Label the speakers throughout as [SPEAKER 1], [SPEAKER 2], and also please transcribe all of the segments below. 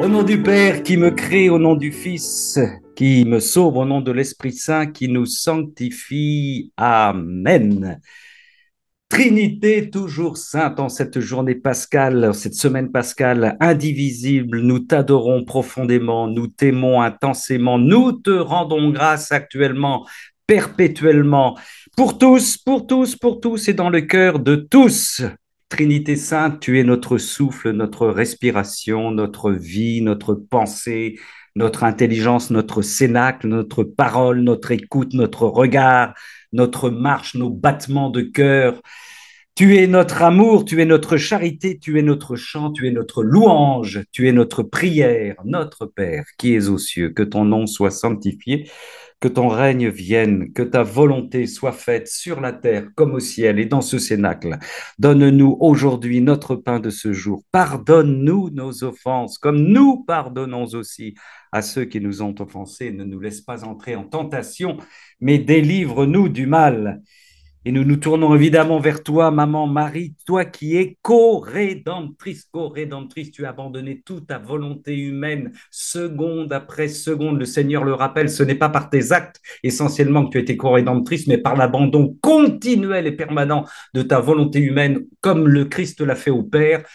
[SPEAKER 1] Au nom du Père qui me crée, au nom du Fils qui me sauve, au nom de l'Esprit Saint qui nous sanctifie. Amen. Trinité toujours sainte en cette journée pascale, cette semaine pascale indivisible, nous t'adorons profondément, nous t'aimons intensément, nous te rendons grâce actuellement, perpétuellement, pour tous, pour tous, pour tous et dans le cœur de tous. Trinité sainte, tu es notre souffle, notre respiration, notre vie, notre pensée, notre intelligence, notre cénacle, notre parole, notre écoute, notre regard, notre marche, nos battements de cœur. Tu es notre amour, tu es notre charité, tu es notre chant, tu es notre louange, tu es notre prière, notre Père qui es aux cieux, que ton nom soit sanctifié, que ton règne vienne, que ta volonté soit faite sur la terre comme au ciel et dans ce cénacle. Donne-nous aujourd'hui notre pain de ce jour. Pardonne-nous nos offenses, comme nous pardonnons aussi à ceux qui nous ont offensés. Ne nous laisse pas entrer en tentation, mais délivre-nous du mal. Et nous nous tournons évidemment vers toi, maman Marie, toi qui es co-rédemptrice, tu as abandonné toute ta volonté humaine, seconde après seconde. Le Seigneur le rappelle, ce n'est pas par tes actes essentiellement que tu as été co-rédemptrice, mais par l'abandon continuel et permanent de ta volonté humaine, comme le Christ l'a fait au Père.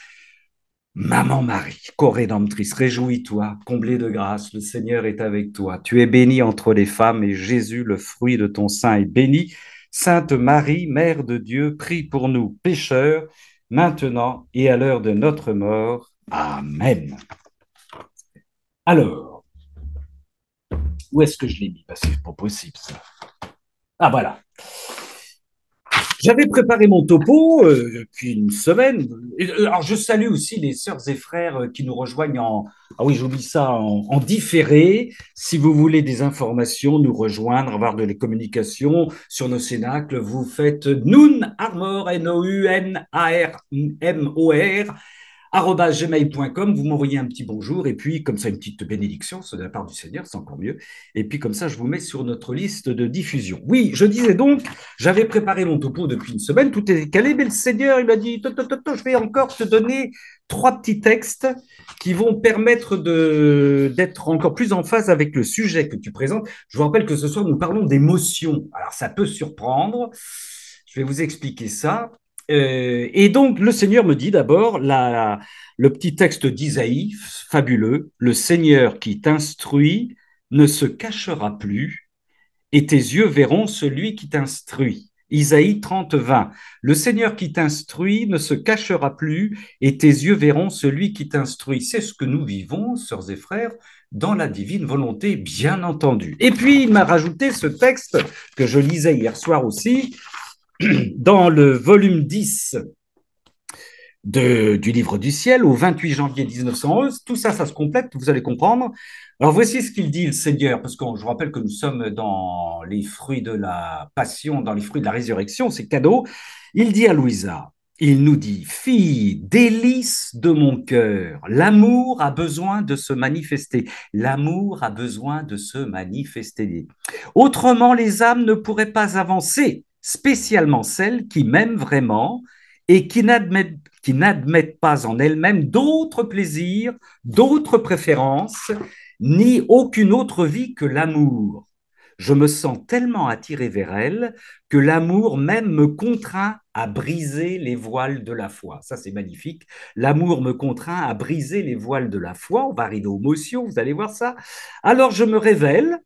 [SPEAKER 1] Maman Marie, co-rédemptrice, réjouis-toi, comblée de grâce, le Seigneur est avec toi. Tu es bénie entre les femmes et Jésus, le fruit de ton sein, est béni. Sainte Marie, Mère de Dieu, prie pour nous pécheurs, maintenant et à l'heure de notre mort. Amen. Alors, où est-ce que je l'ai mis? Parce que c'est pas possible ça. Ah voilà. J'avais préparé mon topo depuis une semaine. Alors, je salue aussi les sœurs et frères qui nous rejoignent en... Ah oui, j'oublie ça, en différé. Si vous voulez des informations, nous rejoindre, avoir de les communications sur nos cénacles, vous faites Nun Armor, Nounarmor, gmail.com, vous m'envoyez un petit bonjour et puis comme ça une petite bénédiction, c'est de la part du Seigneur, c'est encore mieux. Et puis comme ça, je vous mets sur notre liste de diffusion. Oui, je disais donc, j'avais préparé mon topo depuis une semaine, tout est calé, mais le Seigneur, il m'a dit, je vais encore te donner 3 petits textes qui vont permettre d'être encore plus en phase avec le sujet que tu présentes. Je vous rappelle que ce soir, nous parlons d'émotions. Alors, ça peut surprendre. Je vais vous expliquer ça. Et donc, le Seigneur me dit d'abord le petit texte d'Isaïe, fabuleux, le Seigneur qui t'instruit ne se cachera plus, et tes yeux verront celui qui t'instruit. Isaïe 30, 20. Le Seigneur qui t'instruit ne se cachera plus, et tes yeux verront celui qui t'instruit. C'est ce que nous vivons, sœurs et frères, dans la divine volonté, bien entendu. Et puis, il m'a rajouté ce texte que je lisais hier soir aussi, dans le volume 10 du livre du ciel, au 28 janvier 1911. Tout ça, ça se complète, vous allez comprendre. Alors voici ce qu'il dit, le Seigneur, parce que je rappelle que nous sommes dans les fruits de la passion, dans les fruits de la résurrection, c'est cadeau. Il dit à Louisa, il nous dit, fille, délice de mon cœur, l'amour a besoin de se manifester. L'amour a besoin de se manifester. Autrement, les âmes ne pourraient pas avancer, spécialement celles qui m'aiment vraiment et qui n'admettent pas en elles-mêmes d'autres plaisirs, d'autres préférences, ni aucune autre vie que l'amour. Je me sens tellement attiré vers elle que l'amour même me contraint à briser les voiles de la foi. Ça, c'est magnifique. L'amour me contraint à briser les voiles de la foi. On va arriver aux motions, vous allez voir ça. Alors je me révèle,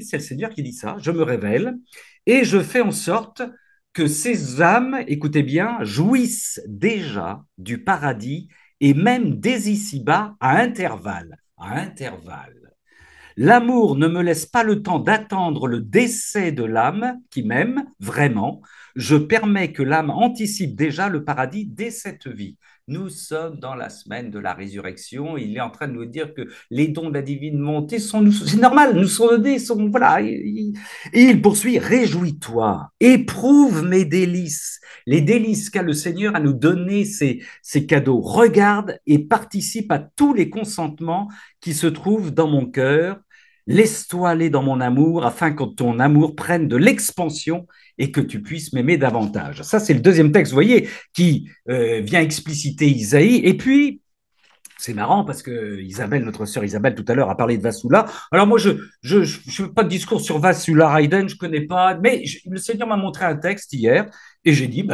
[SPEAKER 1] c'est le Seigneur qui dit ça, je me révèle et je fais en sorte que ces âmes, écoutez bien, jouissent déjà du paradis et même dès ici-bas à intervalles. À intervalles. L'amour ne me laisse pas le temps d'attendre le décès de l'âme qui m'aime vraiment. Je permets que l'âme anticipe déjà le paradis dès cette vie. Nous sommes dans la semaine de la résurrection. Il est en train de nous dire que les dons de la divine montée sont, c'est normal, nous sont donnés, sont, voilà. Et il poursuit, réjouis-toi, éprouve mes délices, les délices qu'a le Seigneur à nous donner ces cadeaux. Regarde et participe à tous les consentements qui se trouvent dans mon cœur. Laisse-toi aller dans mon amour afin que ton amour prenne de l'expansion et que tu puisses m'aimer davantage. Ça, c'est le deuxième texte, vous voyez, qui vient expliciter Isaïe. Et puis, C'est marrant parce que Isabelle, notre sœur Isabelle, tout à l'heure, a parlé de Vassula. Alors moi, je fais pas de discours sur Vassula Raiden, je connais pas, mais le Seigneur m'a montré un texte hier et j'ai dit,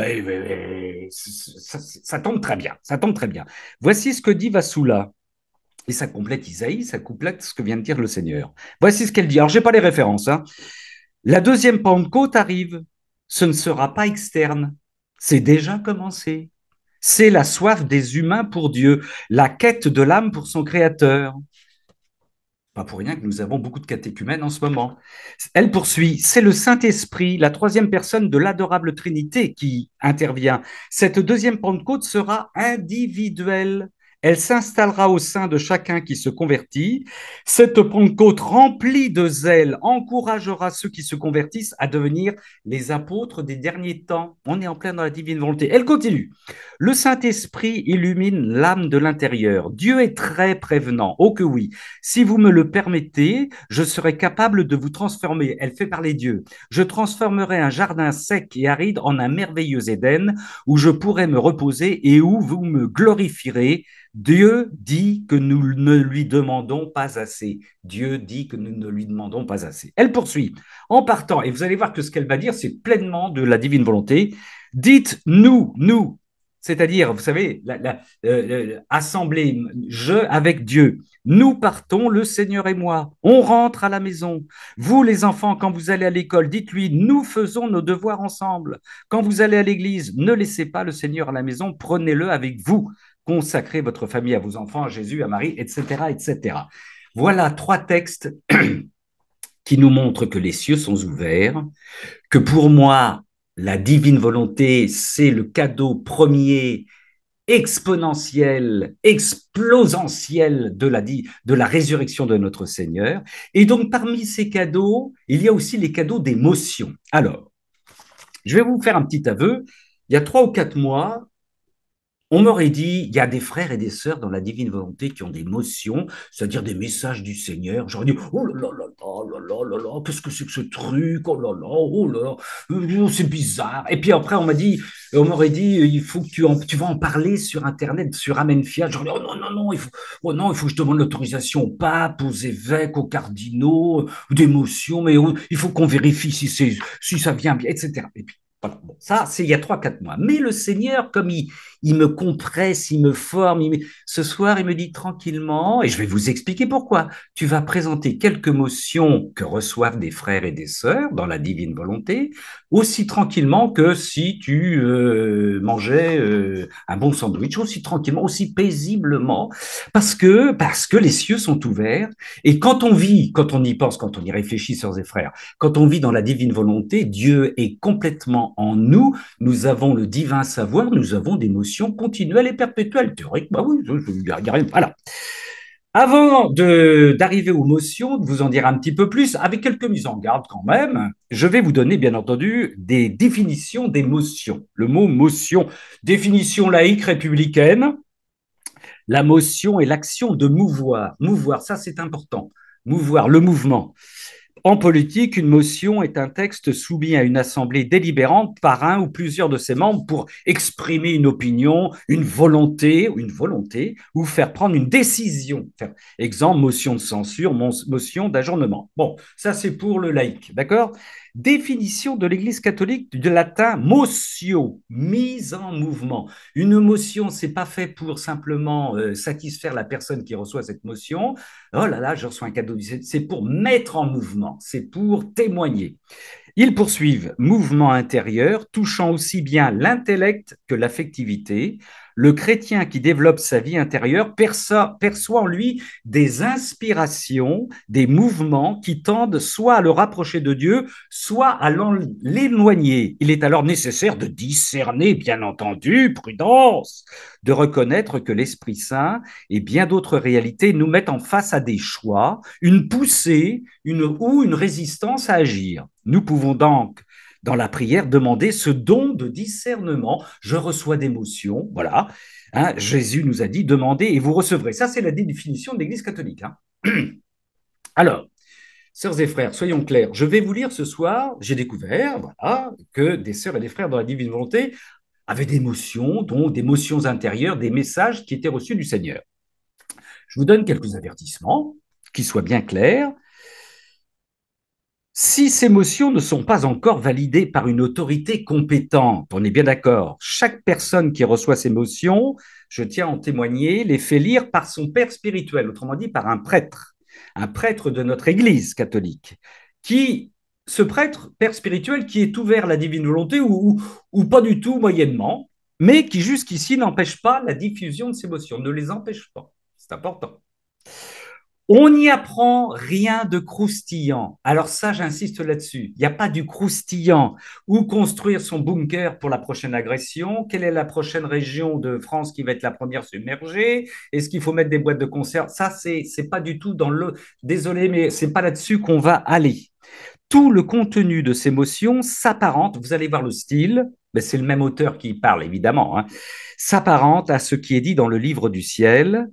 [SPEAKER 1] ça tombe très bien, ça tombe très bien. Voici ce que dit Vassula. Et ça complète Isaïe, ça complète ce que vient de dire le Seigneur. Voici ce qu'elle dit. Alors, j'ai pas les références, hein. La deuxième Pentecôte arrive. Ce ne sera pas externe. C'est déjà commencé. C'est la soif des humains pour Dieu, la quête de l'âme pour son Créateur. Pas pour rien que nous avons beaucoup de catéchumènes en ce moment. Elle poursuit, c'est le Saint-Esprit, la troisième personne de l'adorable Trinité qui intervient. Cette deuxième Pentecôte sera individuelle. Elle s'installera au sein de chacun qui se convertit. Cette Pentecôte remplie de zèle encouragera ceux qui se convertissent à devenir les apôtres des derniers temps. On est en plein dans la divine volonté. Elle continue. Le Saint-Esprit illumine l'âme de l'intérieur. Dieu est très prévenant. Oh que oui. Si vous me le permettez, je serai capable de vous transformer. Elle fait parler Dieu. Je transformerai un jardin sec et aride en un merveilleux Éden où je pourrai me reposer et où vous me glorifierez. Dieu dit que nous ne lui demandons pas assez. Dieu dit que nous ne lui demandons pas assez. Elle poursuit en partant, et vous allez voir que ce qu'elle va dire, c'est pleinement de la divine volonté. Dites nous, c'est-à-dire, vous savez, assembler je avec Dieu. Nous partons, le Seigneur et moi. On rentre à la maison. Vous, les enfants, quand vous allez à l'école, dites-lui, nous faisons nos devoirs ensemble. Quand vous allez à l'église, ne laissez pas le Seigneur à la maison, prenez-le avec vous. Consacrez votre famille à vos enfants, à Jésus, à Marie, etc., etc. Voilà trois textes qui nous montrent que les cieux sont ouverts, que pour moi, la divine volonté, c'est le cadeau premier exponentielle, explosentielle de la résurrection de notre Seigneur. Et donc, parmi ces cadeaux, il y a aussi les cadeaux d'émotion. Alors, je vais vous faire un petit aveu. Il y a 3 ou 4 mois, on m'aurait dit, il y a des frères et des sœurs dans la divine volonté qui ont des motions, c'est-à-dire des messages du Seigneur. J'aurais dit, oh là là là là là là là, qu'est-ce que c'est que ce truc? Oh là là, oh là, c'est bizarre. Et puis après, on m'aurait dit, il faut que tu vas en parler sur Internet, sur Amen Fiat. J'aurais dit, oh non, non, non, oh non, il faut que je demande l'autorisation au pape, aux évêques, aux cardinaux, des motions, mais il faut qu'on vérifie si ça vient bien, etc. Et puis, voilà. Bon, ça, c'est il y a 3 ou 4 mois. Mais le Seigneur, comme il me compresse, il me forme. Ce soir, il me dit tranquillement, et je vais vous expliquer pourquoi. Tu vas présenter quelques motions que reçoivent des frères et des sœurs dans la divine volonté, aussi tranquillement que si tu mangeais un bon sandwich, aussi tranquillement, aussi paisiblement, parce que les cieux sont ouverts. Et quand on vit, quand on y pense, quand on y réfléchit, sœurs et frères, quand on vit dans la divine volonté, Dieu est complètement en nous. Nous avons le divin savoir, nous avons des notions continuelles et perpétuelles. Théorique, bah oui, il y a rien. Voilà. Avant d'arriver aux motions, de vous en dire un petit peu plus, avec quelques mises en garde quand même, je vais vous donner bien entendu des définitions des motions. Le mot motion, définition laïque républicaine, la motion est l'action de mouvoir. Mouvoir, ça c'est important. Mouvoir, le mouvement. En politique, une motion est un texte soumis à une assemblée délibérante par un ou plusieurs de ses membres pour exprimer une opinion, une volonté ou faire prendre une décision. Exemple, motion de censure, motion d'ajournement. Bon, ça c'est pour le laïc, d'accord? Définition de l'Église catholique du latin motio, mise en mouvement. Une motion, c'est pas fait pour simplement satisfaire la personne qui reçoit cette motion. Oh là là, je reçois un cadeau. C'est pour mettre en mouvement, c'est pour témoigner. Ils poursuivent mouvement intérieur touchant aussi bien l'intellect que l'affectivité. Le chrétien qui développe sa vie intérieure perçoit en lui des inspirations, des mouvements qui tendent soit à le rapprocher de Dieu, soit à l'éloigner. Il est alors nécessaire de discerner, bien entendu, prudence, de reconnaître que l'Esprit Saint et bien d'autres réalités nous mettent en face à des choix, une poussée ou une résistance à agir. Nous pouvons donc, dans la prière, demander ce don de discernement. Je reçois des motions, voilà. Hein, Jésus nous a dit, demandez et vous recevrez. Ça, c'est la définition de l'Église catholique. Hein. Alors, sœurs et frères, soyons clairs. Je vais vous lire ce soir, j'ai découvert voilà, que des sœurs et des frères dans la divine volonté avaient des motions, dont des motions intérieures, des messages qui étaient reçus du Seigneur. Je vous donne quelques avertissements, qui soient bien clairs. Si ces motions ne sont pas encore validées par une autorité compétente, on est bien d'accord, chaque personne qui reçoit ces motions, je tiens à en témoigner, les fait lire par son père spirituel, autrement dit par un prêtre de notre Église catholique, qui, ce prêtre, père spirituel, qui est ouvert à la divine volonté ou pas du tout moyennement, mais qui jusqu'ici n'empêche pas la diffusion de ces motions, ne les empêche pas. C'est important. On n'y apprend rien de croustillant. Alors ça, j'insiste là-dessus. Il n'y a pas du croustillant. Où construire son bunker pour la prochaine agression? Quelle est la prochaine région de France qui va être la première submergée? Est-ce qu'il faut mettre des boîtes de conserve? Ça, c'est pas du tout dans le... Désolé, mais c'est pas là-dessus qu'on va aller. Tout le contenu de ces motions s'apparente, vous allez voir le style, mais c'est le même auteur qui parle évidemment, hein, s'apparente à ce qui est dit dans le livre du ciel.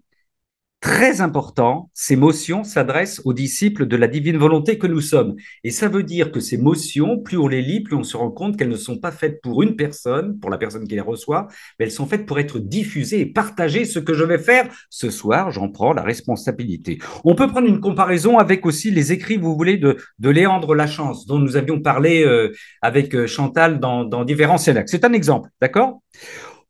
[SPEAKER 1] Très important, ces motions s'adressent aux disciples de la divine volonté que nous sommes. Et ça veut dire que ces motions, plus on les lit, plus on se rend compte qu'elles ne sont pas faites pour une personne, pour la personne qui les reçoit, mais elles sont faites pour être diffusées et partagées. Ce que je vais faire ce soir, j'en prends la responsabilité. On peut prendre une comparaison avec aussi les écrits, vous voulez, de Léandre Lachance, dont nous avions parlé avec Chantal dans différents Cénacs. C'est un exemple, d'accord?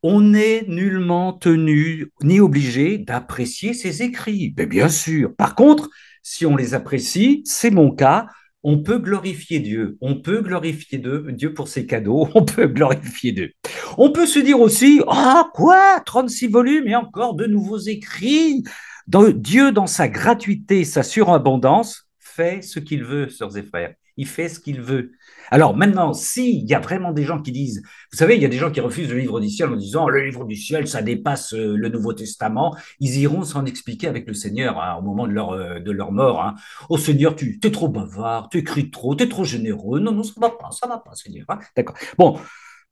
[SPEAKER 1] On n'est nullement tenu ni obligé d'apprécier ses écrits. Mais bien sûr. Par contre, si on les apprécie, c'est mon cas, on peut glorifier Dieu. On peut glorifier Dieu pour ses cadeaux. On peut glorifier Dieu. On peut se dire aussi, ah quoi, 36 volumes et encore de nouveaux écrits. Dieu, dans sa gratuité, sa surabondance, fait ce qu'il veut, sœurs et frères. Il fait ce qu'il veut. Alors maintenant, s'il y a vraiment des gens qui disent, vous savez, il y a des gens qui refusent le livre du ciel en disant le livre du ciel, ça dépasse le Nouveau Testament. Ils iront s'en expliquer avec le Seigneur hein, au moment de leur mort. Hein. Oh Seigneur, tu es trop bavard, tu écris trop, tu es trop généreux. Non, non, ça va pas, Seigneur. Hein. D'accord. Bon,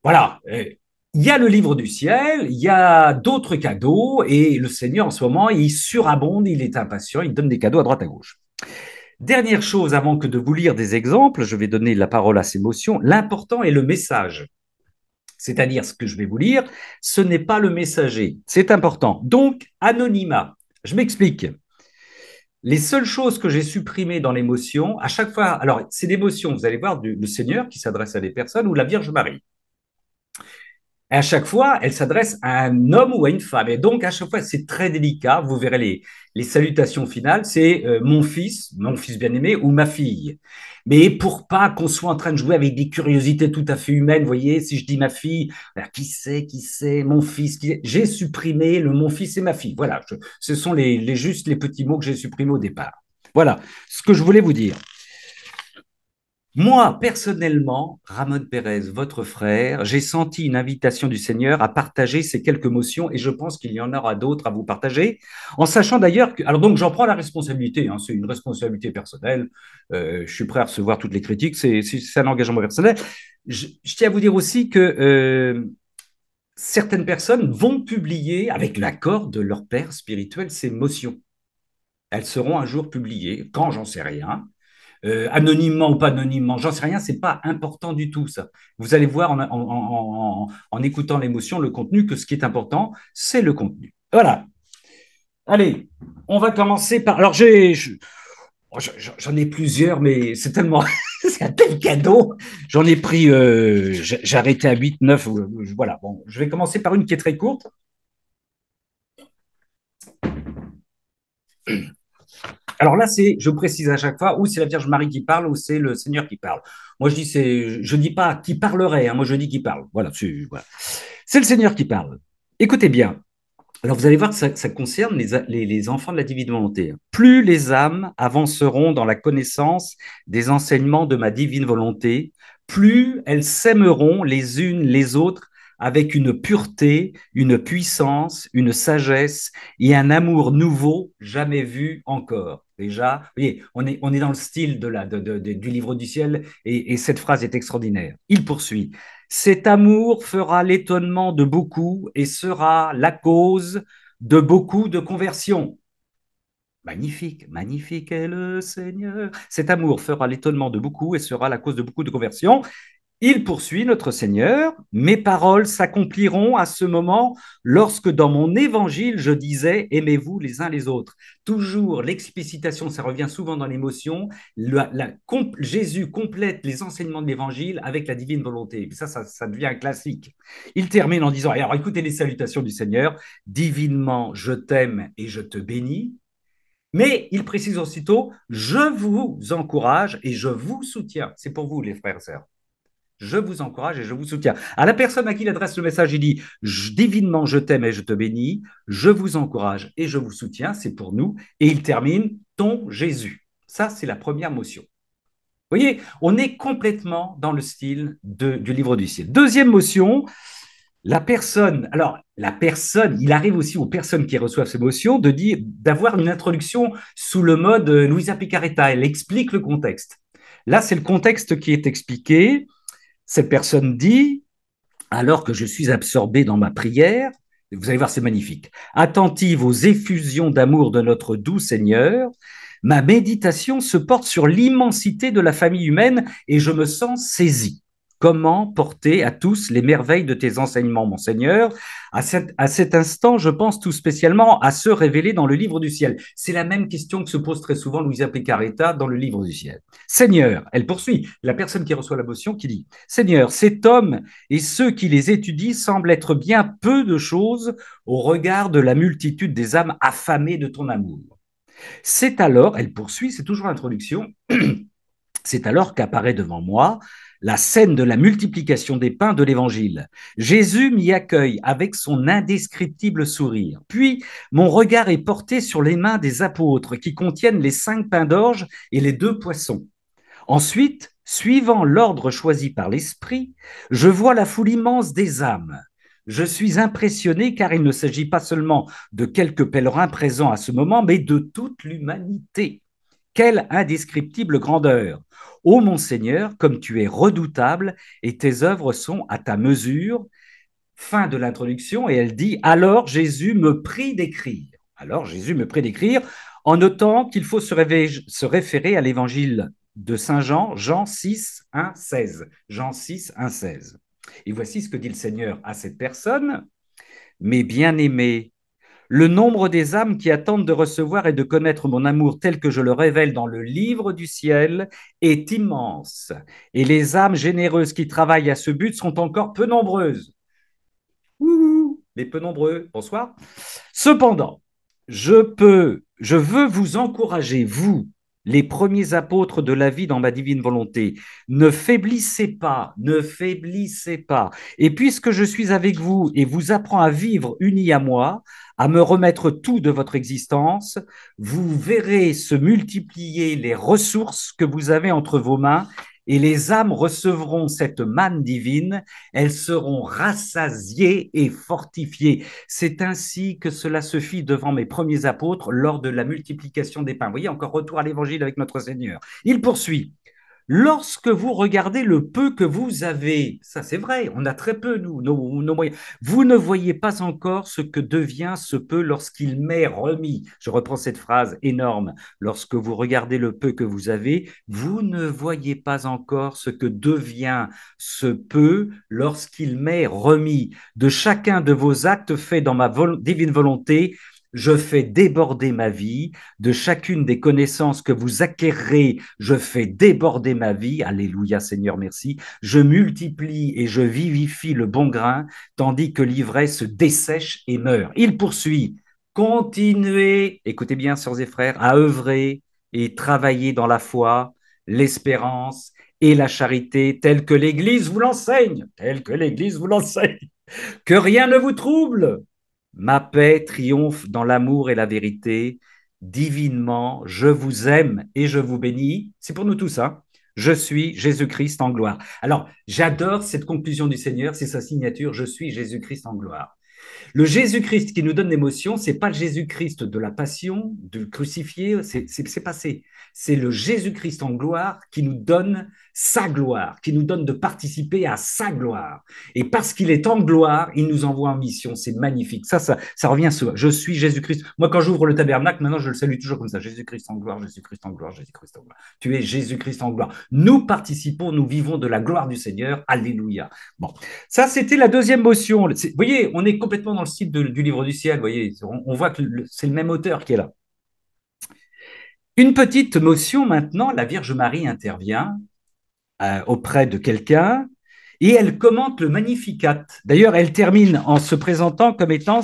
[SPEAKER 1] voilà. Il y a le livre du ciel, il y a d'autres cadeaux, et le Seigneur, en ce moment, il surabonde, il est impatient, il donne des cadeaux à droite à gauche. Dernière chose, avant que de vous lire des exemples, je vais donner la parole à ces motions. L'important est le message. C'est-à-dire ce que je vais vous lire, ce n'est pas le messager. C'est important. Donc, anonymat. Je m'explique. Les seules choses que j'ai supprimées dans l'émotion, à chaque fois, alors c'est l'émotion, vous allez voir, le Seigneur qui s'adresse à des personnes ou la Vierge Marie. Et à chaque fois, elle s'adresse à un homme ou à une femme. Et donc, à chaque fois, c'est très délicat. Vous verrez les salutations finales, c'est mon fils bien-aimé ou ma fille. Mais pour pas qu'on soit en train de jouer avec des curiosités tout à fait humaines, vous voyez, si je dis ma fille, alors, qui c'est, mon fils, j'ai supprimé le mon fils et ma fille. Voilà, ce sont juste les petits mots que j'ai supprimés au départ. Voilà ce que je voulais vous dire. Moi, personnellement, Ramon Pérez, votre frère, j'ai senti une invitation du Seigneur à partager ces quelques motions et je pense qu'il y en aura d'autres à vous partager, en sachant d'ailleurs que, alors donc j'en prends la responsabilité, hein, c'est une responsabilité personnelle, je suis prêt à recevoir toutes les critiques, c'est un engagement personnel. Je tiens à vous dire aussi que certaines personnes vont publier, avec l'accord de leur père spirituel, ces motions. Elles seront un jour publiées, quand j'en sais rien, anonymement ou pas anonymement, j'en sais rien, c'est pas important du tout ça. Vous allez voir en écoutant l'émotion, le contenu, que ce qui est important, c'est le contenu. Voilà. Allez, on va commencer par. Alors j'en ai plusieurs, mais c'est tellement. C'est un tel cadeau. J'en ai pris. J'ai arrêté à 8, 9. Voilà. Bon, je vais commencer par une qui est très courte. Alors là, je précise à chaque fois, ou c'est la Vierge Marie qui parle, ou c'est le Seigneur qui parle. Moi, je dis pas qui parlerait, hein, moi je dis qui parle. Voilà, c'est le Seigneur qui parle. Écoutez bien. Alors vous allez voir que ça concerne les enfants de la divine volonté. Plus les âmes avanceront dans la connaissance des enseignements de ma divine volonté, plus elles s'aimeront les unes les autres avec une pureté, une puissance, une sagesse et un amour nouveau jamais vu encore. Déjà, vous voyez, on est dans le style du livre du ciel et cette phrase est extraordinaire. Il poursuit. Cet amour fera l'étonnement de beaucoup et sera la cause de beaucoup de conversions. Magnifique, magnifique est le Seigneur. Cet amour fera l'étonnement de beaucoup et sera la cause de beaucoup de conversions. Il poursuit notre Seigneur, mes paroles s'accompliront à ce moment lorsque dans mon évangile je disais aimez-vous les uns les autres. Toujours l'explicitation, ça revient souvent dans l'émotion. Jésus complète les enseignements de l'évangile avec la divine volonté. Ça devient un classique. Il termine en disant alors écoutez les salutations du Seigneur, divinement je t'aime et je te bénis. Mais il précise aussitôt je vous encourage et je vous soutiens. C'est pour vous les frères et sœurs. Je vous encourage et je vous soutiens. À la personne à qui il adresse le message, il dit divinement, je t'aime et je te bénis. Je vous encourage et je vous soutiens. C'est pour nous. Et il termine ton Jésus. Ça, c'est la première motion. Vous voyez, on est complètement dans le style du livre du ciel. Deuxième motion, la personne. Alors, la personne, il arrive aussi aux personnes qui reçoivent ces motions d'avoir une introduction sous le mode Luisa Picaretta. Elle explique le contexte. Là, c'est le contexte qui est expliqué. Cette personne dit, alors que je suis absorbé dans ma prière, vous allez voir, c'est magnifique, attentive aux effusions d'amour de notre doux Seigneur, ma méditation se porte sur l'immensité de la famille humaine et je me sens saisi. Comment porter à tous les merveilles de tes enseignements, mon Seigneur? À cet instant, je pense tout spécialement à ceux révélés dans le livre du ciel. C'est la même question que se pose très souvent Luisa Picaretta dans le livre du ciel. Seigneur, elle poursuit, la personne qui reçoit la motion qui dit, Seigneur, cet homme et ceux qui les étudient semblent être bien peu de choses au regard de la multitude des âmes affamées de ton amour. C'est alors, elle poursuit, c'est toujours l'introduction, c'est alors qu'apparaît devant moi la scène de la multiplication des pains de l'Évangile. Jésus m'y accueille avec son indescriptible sourire. Puis, mon regard est porté sur les mains des apôtres qui contiennent les 5 pains d'orge et les 2 poissons. Ensuite, suivant l'ordre choisi par l'Esprit, je vois la foule immense des âmes. Je suis impressionné car il ne s'agit pas seulement de quelques pèlerins présents à ce moment, mais de toute l'humanité. Quelle indescriptible grandeur! Ô mon Seigneur, comme tu es redoutable et tes œuvres sont à ta mesure. Fin de l'introduction, et elle dit, alors Jésus me prie d'écrire. Alors Jésus me prie d'écrire, en notant qu'il faut se référer à l'évangile de Saint Jean, Jean 6, 1, 16. Jean 6, 1, 16. Et voici ce que dit le Seigneur à cette personne. Mes bien-aimés, le nombre des âmes qui attendent de recevoir et de connaître mon amour tel que je le révèle dans le livre du ciel est immense. Et les âmes généreuses qui travaillent à ce but sont encore peu nombreuses. Ouh, les peu nombreux, bonsoir. Cependant, je veux vous encourager, vous, les premiers apôtres de la vie dans ma divine volonté. Ne faiblissez pas, ne faiblissez pas. Et puisque je suis avec vous et vous apprends à vivre unis à moi, à me remettre tout de votre existence, vous verrez se multiplier les ressources que vous avez entre vos mains et les âmes recevront cette manne divine, elles seront rassasiées et fortifiées. C'est ainsi que cela se fit devant mes premiers apôtres lors de la multiplication des pains. Vous voyez, encore retour à l'évangile avec notre Seigneur. Il poursuit. Lorsque vous regardez le peu que vous avez, ça c'est vrai, on a très peu, nous, nos moyens, vous ne voyez pas encore ce que devient ce peu lorsqu'il m'est remis. Je reprends cette phrase énorme. Lorsque vous regardez le peu que vous avez, vous ne voyez pas encore ce que devient ce peu lorsqu'il m'est remis. De chacun de vos actes faits dans ma divine volonté, je fais déborder ma vie, de chacune des connaissances que vous acquérez, je fais déborder ma vie, alléluia Seigneur, merci, je multiplie et je vivifie le bon grain, tandis que l'ivresse dessèche et meurt. Il poursuit, continuez, écoutez bien sœurs et frères, à œuvrer et travailler dans la foi, l'espérance et la charité, telle que l'Église vous l'enseigne, telle que l'Église vous l'enseigne, que rien ne vous trouble. Ma paix triomphe dans l'amour et la vérité. Divinement, je vous aime et je vous bénis. C'est pour nous tous, hein. Je suis Jésus-Christ en gloire. Alors, j'adore cette conclusion du Seigneur, c'est sa signature, je suis Jésus-Christ en gloire. Le Jésus-Christ qui nous donne l'émotion, c'est pas le Jésus-Christ de la passion, du crucifié, c'est passé. C'est le Jésus-Christ en gloire qui nous donne sa gloire, qui nous donne de participer à sa gloire. Et parce qu'il est en gloire, il nous envoie en mission. C'est magnifique. Ça revient souvent. Je suis Jésus-Christ. Moi, quand j'ouvre le tabernacle, maintenant, je le salue toujours comme ça. Jésus-Christ en gloire, Jésus-Christ en gloire, Jésus-Christ en gloire. Tu es Jésus-Christ en gloire. Nous participons, nous vivons de la gloire du Seigneur. Alléluia. Bon, ça, c'était la deuxième motion. Vous voyez, on est complètement dans le style du livre du ciel. Vous voyez, on voit que c'est le même auteur qui est là. Une petite motion maintenant, la Vierge Marie intervient auprès de quelqu'un et elle commente le Magnificat. D'ailleurs, elle termine en se présentant comme étant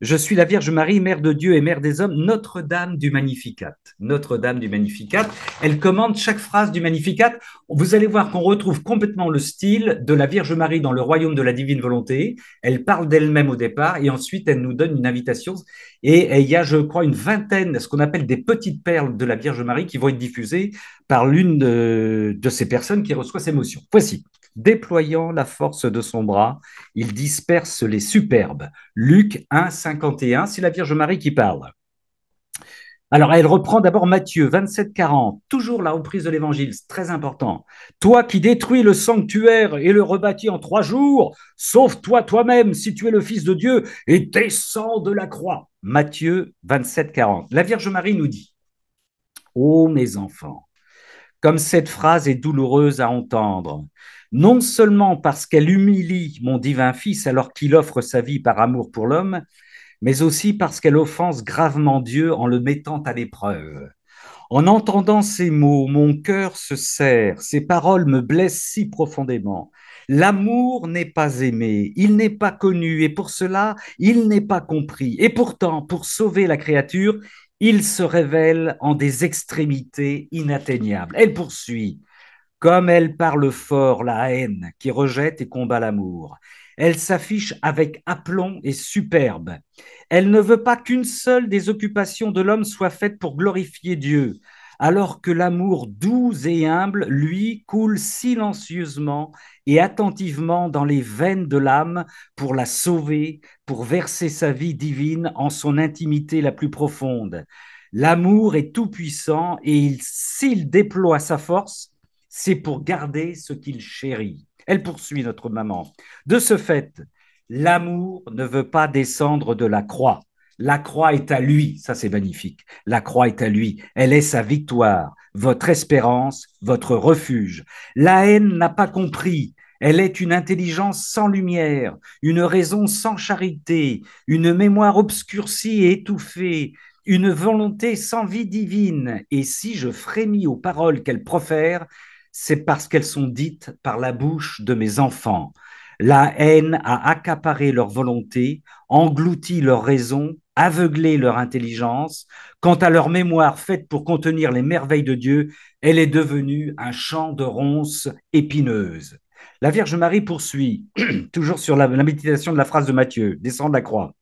[SPEAKER 1] je suis la Vierge Marie, Mère de Dieu et Mère des hommes, Notre-Dame du Magnificat. Notre-Dame du Magnificat. Elle commente chaque phrase du Magnificat. Vous allez voir qu'on retrouve complètement le style de la Vierge Marie dans le royaume de la divine volonté. Elle parle d'elle-même au départ et ensuite elle nous donne une invitation. Et il y a, je crois, une vingtaine, ce qu'on appelle des petites perles de la Vierge Marie qui vont être diffusées par l'une de ces personnes qui reçoit ces motions. Voici. Déployant la force de son bras, il disperse les superbes. Luc 1, 51, c'est la Vierge Marie qui parle. Alors, elle reprend d'abord Matthieu 27, 40, toujours la reprise de l'Évangile, c'est très important. Toi qui détruis le sanctuaire et le rebâtis en 3 jours, sauve-toi toi-même si tu es le Fils de Dieu et descends de la croix. Matthieu 27, 40. La Vierge Marie nous dit, ô mes enfants, comme cette phrase est douloureuse à entendre, non seulement parce qu'elle humilie mon divin Fils alors qu'il offre sa vie par amour pour l'homme, mais aussi parce qu'elle offense gravement Dieu en le mettant à l'épreuve. En entendant ces mots, mon cœur se serre, ces paroles me blessent si profondément. L'amour n'est pas aimé, il n'est pas connu, et pour cela, il n'est pas compris. Et pourtant, pour sauver la créature, il se révèle en des extrémités inatteignables. Elle poursuit. Comme elle parle fort la haine qui rejette et combat l'amour. Elle s'affiche avec aplomb et superbe. Elle ne veut pas qu'une seule des occupations de l'homme soit faite pour glorifier Dieu, alors que l'amour doux et humble, lui, coule silencieusement et attentivement dans les veines de l'âme pour la sauver, pour verser sa vie divine en son intimité la plus profonde. L'amour est tout-puissant et s'il déploie sa force, c'est pour garder ce qu'il chérit. Elle poursuit notre maman. De ce fait, l'amour ne veut pas descendre de la croix. La croix est à lui, ça c'est magnifique. La croix est à lui, elle est sa victoire, votre espérance, votre refuge. La haine n'a pas compris, elle est une intelligence sans lumière, une raison sans charité, une mémoire obscurcie et étouffée, une volonté sans vie divine. Et si je frémis aux paroles qu'elle profère, c'est parce qu'elles sont dites par la bouche de mes enfants. La haine a accaparé leur volonté, englouti leur raison, aveuglé leur intelligence. Quant à leur mémoire faite pour contenir les merveilles de Dieu, elle est devenue un champ de ronces épineuses. La Vierge Marie poursuit, toujours sur la méditation de la phrase de Matthieu, descend de la croix.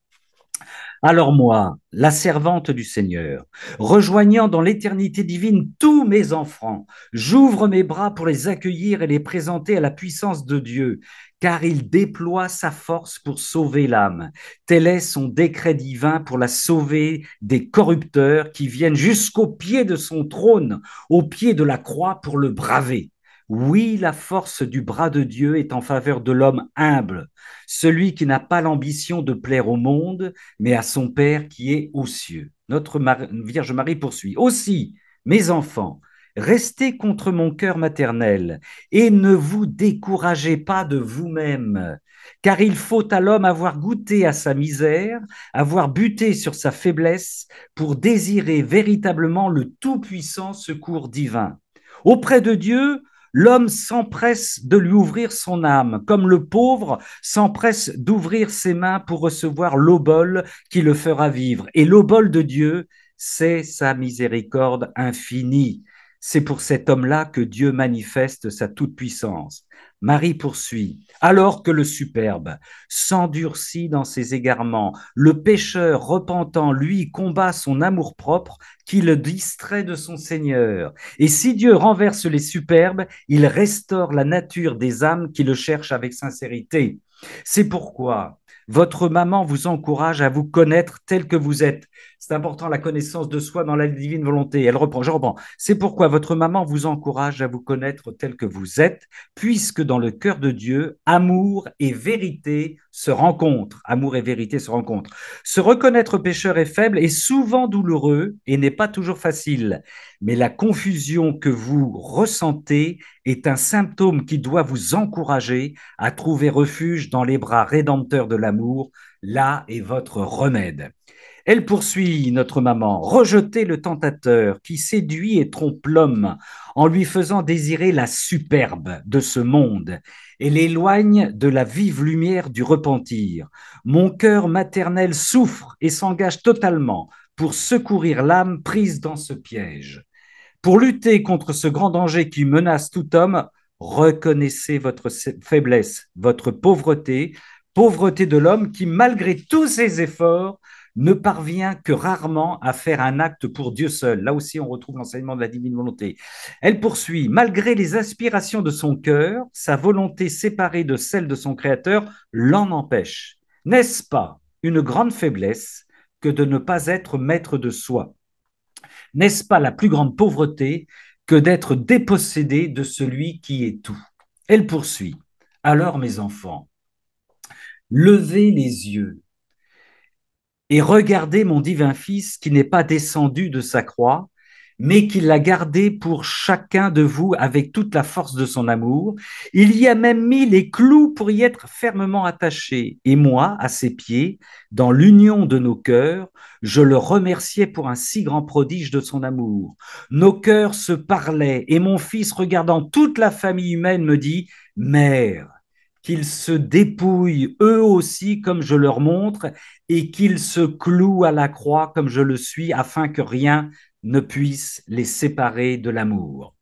[SPEAKER 1] Alors moi, la servante du Seigneur, rejoignant dans l'éternité divine tous mes enfants, j'ouvre mes bras pour les accueillir et les présenter à la puissance de Dieu, car il déploie sa force pour sauver l'âme. Tel est son décret divin pour la sauver des corrupteurs qui viennent jusqu'au pied de son trône, au pied de la croix pour le braver. Oui, la force du bras de Dieu est en faveur de l'homme humble, celui qui n'a pas l'ambition de plaire au monde, mais à son Père qui est aux cieux. Notre Vierge Marie poursuit. Aussi, mes enfants, restez contre mon cœur maternel et ne vous découragez pas de vous-même, car il faut à l'homme avoir goûté à sa misère, avoir buté sur sa faiblesse pour désirer véritablement le tout-puissant secours divin. Auprès de Dieu, l'homme s'empresse de lui ouvrir son âme, comme le pauvre s'empresse d'ouvrir ses mains pour recevoir l'obole qui le fera vivre. Et l'obole de Dieu, c'est sa miséricorde infinie. C'est pour cet homme-là que Dieu manifeste sa toute-puissance. Marie poursuit, alors que le superbe s'endurcit dans ses égarements, le pécheur repentant, lui, combat son amour-propre qui le distrait de son Seigneur. Et si Dieu renverse les superbes, il restaure la nature des âmes qui le cherchent avec sincérité. C'est pourquoi votre maman vous encourage à vous connaître tel que vous êtes. C'est important la connaissance de soi dans la divine volonté. Elle reprend, je reprends. C'est pourquoi votre maman vous encourage à vous connaître tel que vous êtes, puisque dans le cœur de Dieu, amour et vérité se rencontrent. Amour et vérité se rencontrent. Se reconnaître pécheur et faible est souvent douloureux et n'est pas toujours facile. Mais la confusion que vous ressentez est un symptôme qui doit vous encourager à trouver refuge dans les bras rédempteurs de l'amour. Là est votre remède. Elle poursuit, notre maman, rejetez le tentateur qui séduit et trompe l'homme en lui faisant désirer la superbe de ce monde et l'éloigne de la vive lumière du repentir. Mon cœur maternel souffre et s'engage totalement pour secourir l'âme prise dans ce piège. Pour lutter contre ce grand danger qui menace tout homme, reconnaissez votre faiblesse, votre pauvreté, pauvreté de l'homme qui, malgré tous ses efforts, ne parvient que rarement à faire un acte pour Dieu seul. Là aussi, on retrouve l'enseignement de la divine volonté. Elle poursuit, malgré les aspirations de son cœur, sa volonté séparée de celle de son Créateur l'en empêche. N'est-ce pas une grande faiblesse que de ne pas être maître de soi? N'est-ce pas la plus grande pauvreté que d'être dépossédé de celui qui est tout? Elle poursuit. Alors, mes enfants, levez les yeux et regardez mon divin Fils qui n'est pas descendu de sa croix, mais qui l'a gardé pour chacun de vous avec toute la force de son amour. Il y a même mis les clous pour y être fermement attaché. Et moi, à ses pieds, dans l'union de nos cœurs, je le remerciais pour un si grand prodige de son amour. Nos cœurs se parlaient, et mon fils, regardant toute la famille humaine, me dit, Mère, qu'ils se dépouillent eux aussi comme je leur montre, et qu'ils se clouent à la croix comme je le suis, afin que rien ne puisse les séparer de l'amour.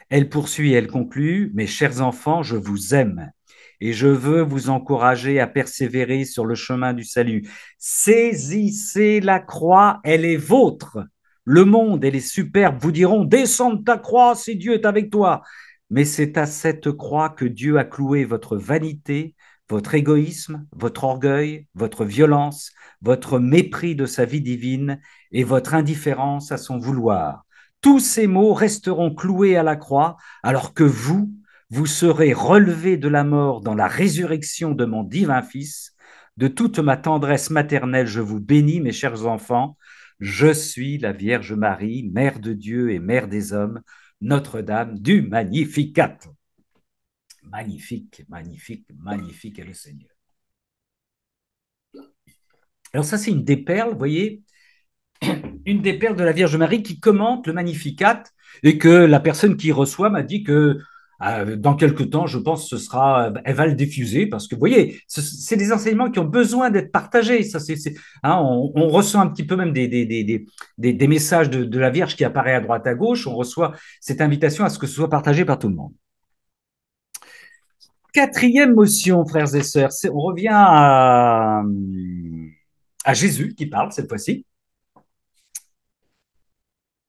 [SPEAKER 1] Elle poursuit, elle conclut, mes chers enfants, je vous aime et je veux vous encourager à persévérer sur le chemin du salut. Saisissez la croix, elle est vôtre. Le monde et les superbes vous diront, descends de ta croix si Dieu est avec toi. Mais c'est à cette croix que Dieu a cloué votre vanité, votre égoïsme, votre orgueil, votre violence, votre mépris de sa vie divine et votre indifférence à son vouloir. Tous ces maux resteront cloués à la croix, alors que vous, vous serez relevés de la mort dans la résurrection de mon divin Fils. De toute ma tendresse maternelle, je vous bénis, mes chers enfants. Je suis la Vierge Marie, Mère de Dieu et Mère des hommes, Notre-Dame du Magnificat. Magnifique, magnifique, magnifique est le Seigneur. Alors ça, c'est une des perles, vous voyez, une des perles de la Vierge Marie qui commente le Magnificat et que la personne qui reçoit m'a dit que dans quelques temps, je pense, elle va le diffuser parce que, vous voyez, c'est des enseignements qui ont besoin d'être partagés. Ça, hein, on reçoit un petit peu même des messages de la Vierge qui apparaît à droite à gauche. On reçoit cette invitation à ce que ce soit partagé par tout le monde. Quatrième motion, frères et sœurs, on revient à Jésus qui parle cette fois-ci.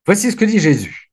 [SPEAKER 1] Voici ce que dit Jésus.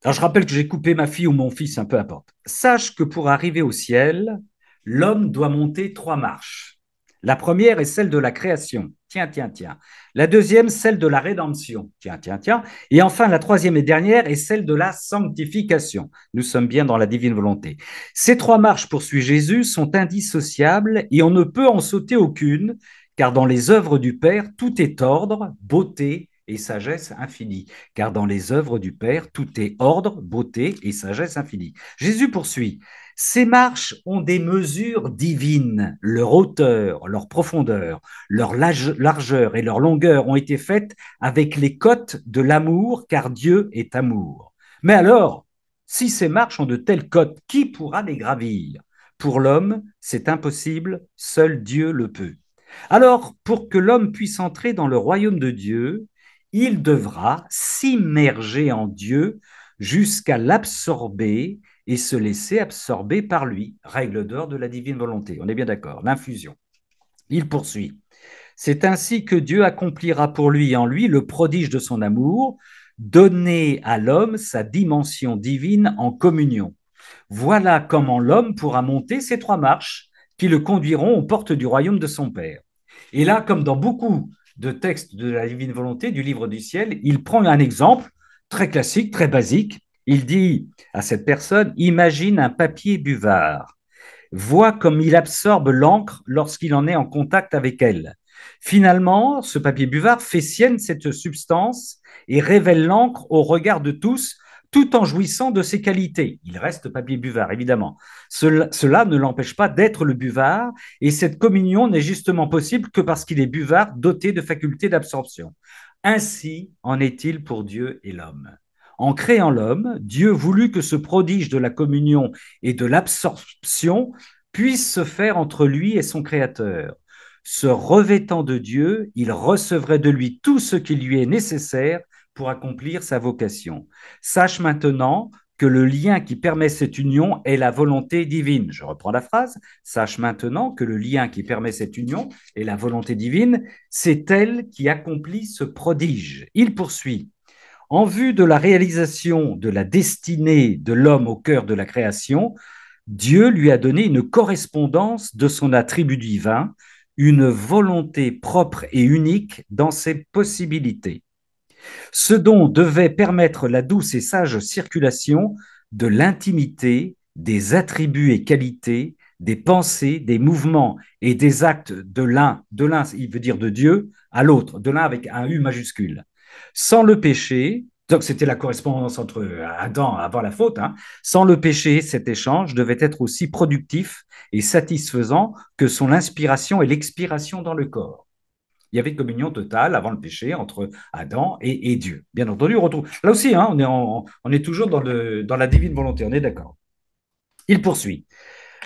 [SPEAKER 1] Alors je rappelle que j'ai coupé ma fille ou mon fils, peu importe. Sache que pour arriver au ciel, l'homme doit monter 3 marches. La première est celle de la création. Tiens, tiens, tiens. La deuxième, celle de la rédemption. Tiens, tiens, tiens. Et enfin, la troisième et dernière est celle de la sanctification. Nous sommes bien dans la divine volonté. Ces 3 marches, poursuit Jésus, sont indissociables et on ne peut en sauter aucune, car dans les œuvres du Père, tout est ordre, beauté et sagesse infinie. Car dans les œuvres du Père, tout est ordre, beauté et sagesse infinie. Jésus poursuit. Ces marches ont des mesures divines. Leur hauteur, leur profondeur, leur largeur et leur longueur ont été faites avec les cotes de l'amour, car Dieu est amour. Mais alors, si ces marches ont de telles cotes, qui pourra les gravir? Pour l'homme, c'est impossible, seul Dieu le peut. Alors, pour que l'homme puisse entrer dans le royaume de Dieu, il devra s'immerger en Dieu jusqu'à l'absorber et se laisser absorber par lui. Règle d'or de la divine volonté. On est bien d'accord, l'infusion. Il poursuit. C'est ainsi que Dieu accomplira pour lui et en lui le prodige de son amour, donner à l'homme sa dimension divine en communion. Voilà comment l'homme pourra monter ces 3 marches qui le conduiront aux portes du royaume de son Père. Et là, comme dans beaucoup de texte de la divine volonté du livre du ciel, il prend un exemple très classique, très basique. Il dit à cette personne, imagine un papier buvard. Vois comme il absorbe l'encre lorsqu'il en est en contact avec elle. Finalement, ce papier buvard fait sienne cette substance et révèle l'encre au regard de tous, tout en jouissant de ses qualités. Il reste papier buvard, évidemment. Cela ne l'empêche pas d'être le buvard, et cette communion n'est justement possible que parce qu'il est buvard doté de facultés d'absorption. Ainsi en est-il pour Dieu et l'homme. En créant l'homme, Dieu voulut que ce prodige de la communion et de l'absorption puisse se faire entre lui et son Créateur. Se revêtant de Dieu, il recevrait de lui tout ce qui lui est nécessaire pour accomplir sa vocation. Sache maintenant que le lien qui permet cette union est la volonté divine. Je reprends la phrase. Sache maintenant que le lien qui permet cette union est la volonté divine. C'est elle qui accomplit ce prodige. Il poursuit. En vue de la réalisation de la destinée de l'homme au cœur de la création, Dieu lui a donné une correspondance de son attribut divin, une volonté propre et unique dans ses possibilités. Ce don devait permettre la douce et sage circulation de l'intimité, des attributs et qualités, des pensées, des mouvements et des actes de l'un, il veut dire de Dieu, à l'autre, de l'un avec un U majuscule. Sans le péché, donc c'était la correspondance entre Adam avant la faute, hein, sans le péché, cet échange devait être aussi productif et satisfaisant que son inspiration et l'expiration dans le corps. Il y avait communion totale avant le péché entre Adam et Dieu. Bien entendu, on retrouve. Là aussi, hein, on est toujours dans la divine volonté, on est d'accord. Il poursuit.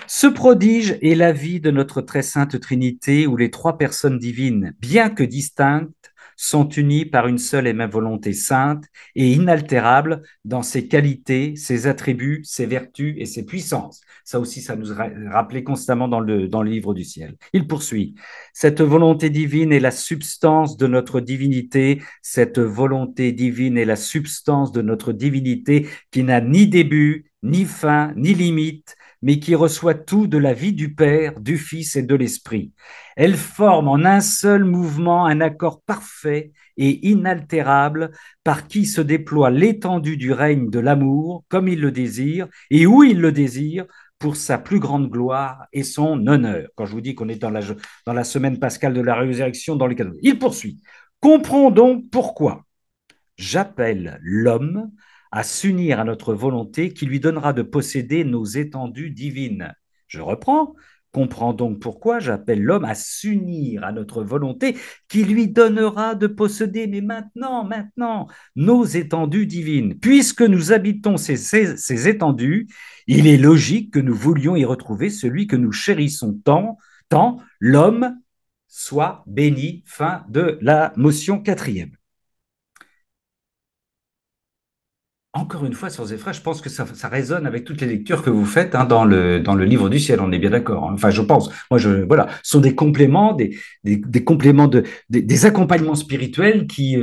[SPEAKER 1] Ce prodige est la vie de notre très sainte Trinité où les trois personnes divines, bien que distinctes, sont unies par une seule et même volonté sainte et inaltérable dans ses qualités, ses attributs, ses vertus et ses puissances. Ça aussi, ça nous rappelait constamment dans le livre du ciel. Il poursuit. Cette volonté divine est la substance de notre divinité. Cette volonté divine est la substance de notre divinité qui n'a ni début, ni fin, ni limite, mais qui reçoit tout de la vie du Père, du Fils et de l'Esprit. Elle forme en un seul mouvement un accord parfait et inaltérable par qui se déploie l'étendue du règne de l'amour comme il le désire et où il le désire pour sa plus grande gloire et son honneur. Quand je vous dis qu'on est dans la semaine pascale de la résurrection, dans le cadre. Il poursuit. Comprends donc pourquoi j'appelle l'homme à s'unir à notre volonté qui lui donnera de posséder nos étendues divines. Je reprends. Comprends donc pourquoi j'appelle l'homme à s'unir à notre volonté qui lui donnera de posséder, mais maintenant, nos étendues divines. Puisque nous habitons ces étendues, il est logique que nous voulions y retrouver celui que nous chérissons tant l'homme soit béni. Fin de la motion quatrième. Encore une fois, sur Zéphra, je pense que ça résonne avec toutes les lectures que vous faites hein, dans le livre du ciel, on est bien d'accord. Hein. Enfin, je pense. Moi, voilà, ce sont des compléments, des compléments des accompagnements spirituels qui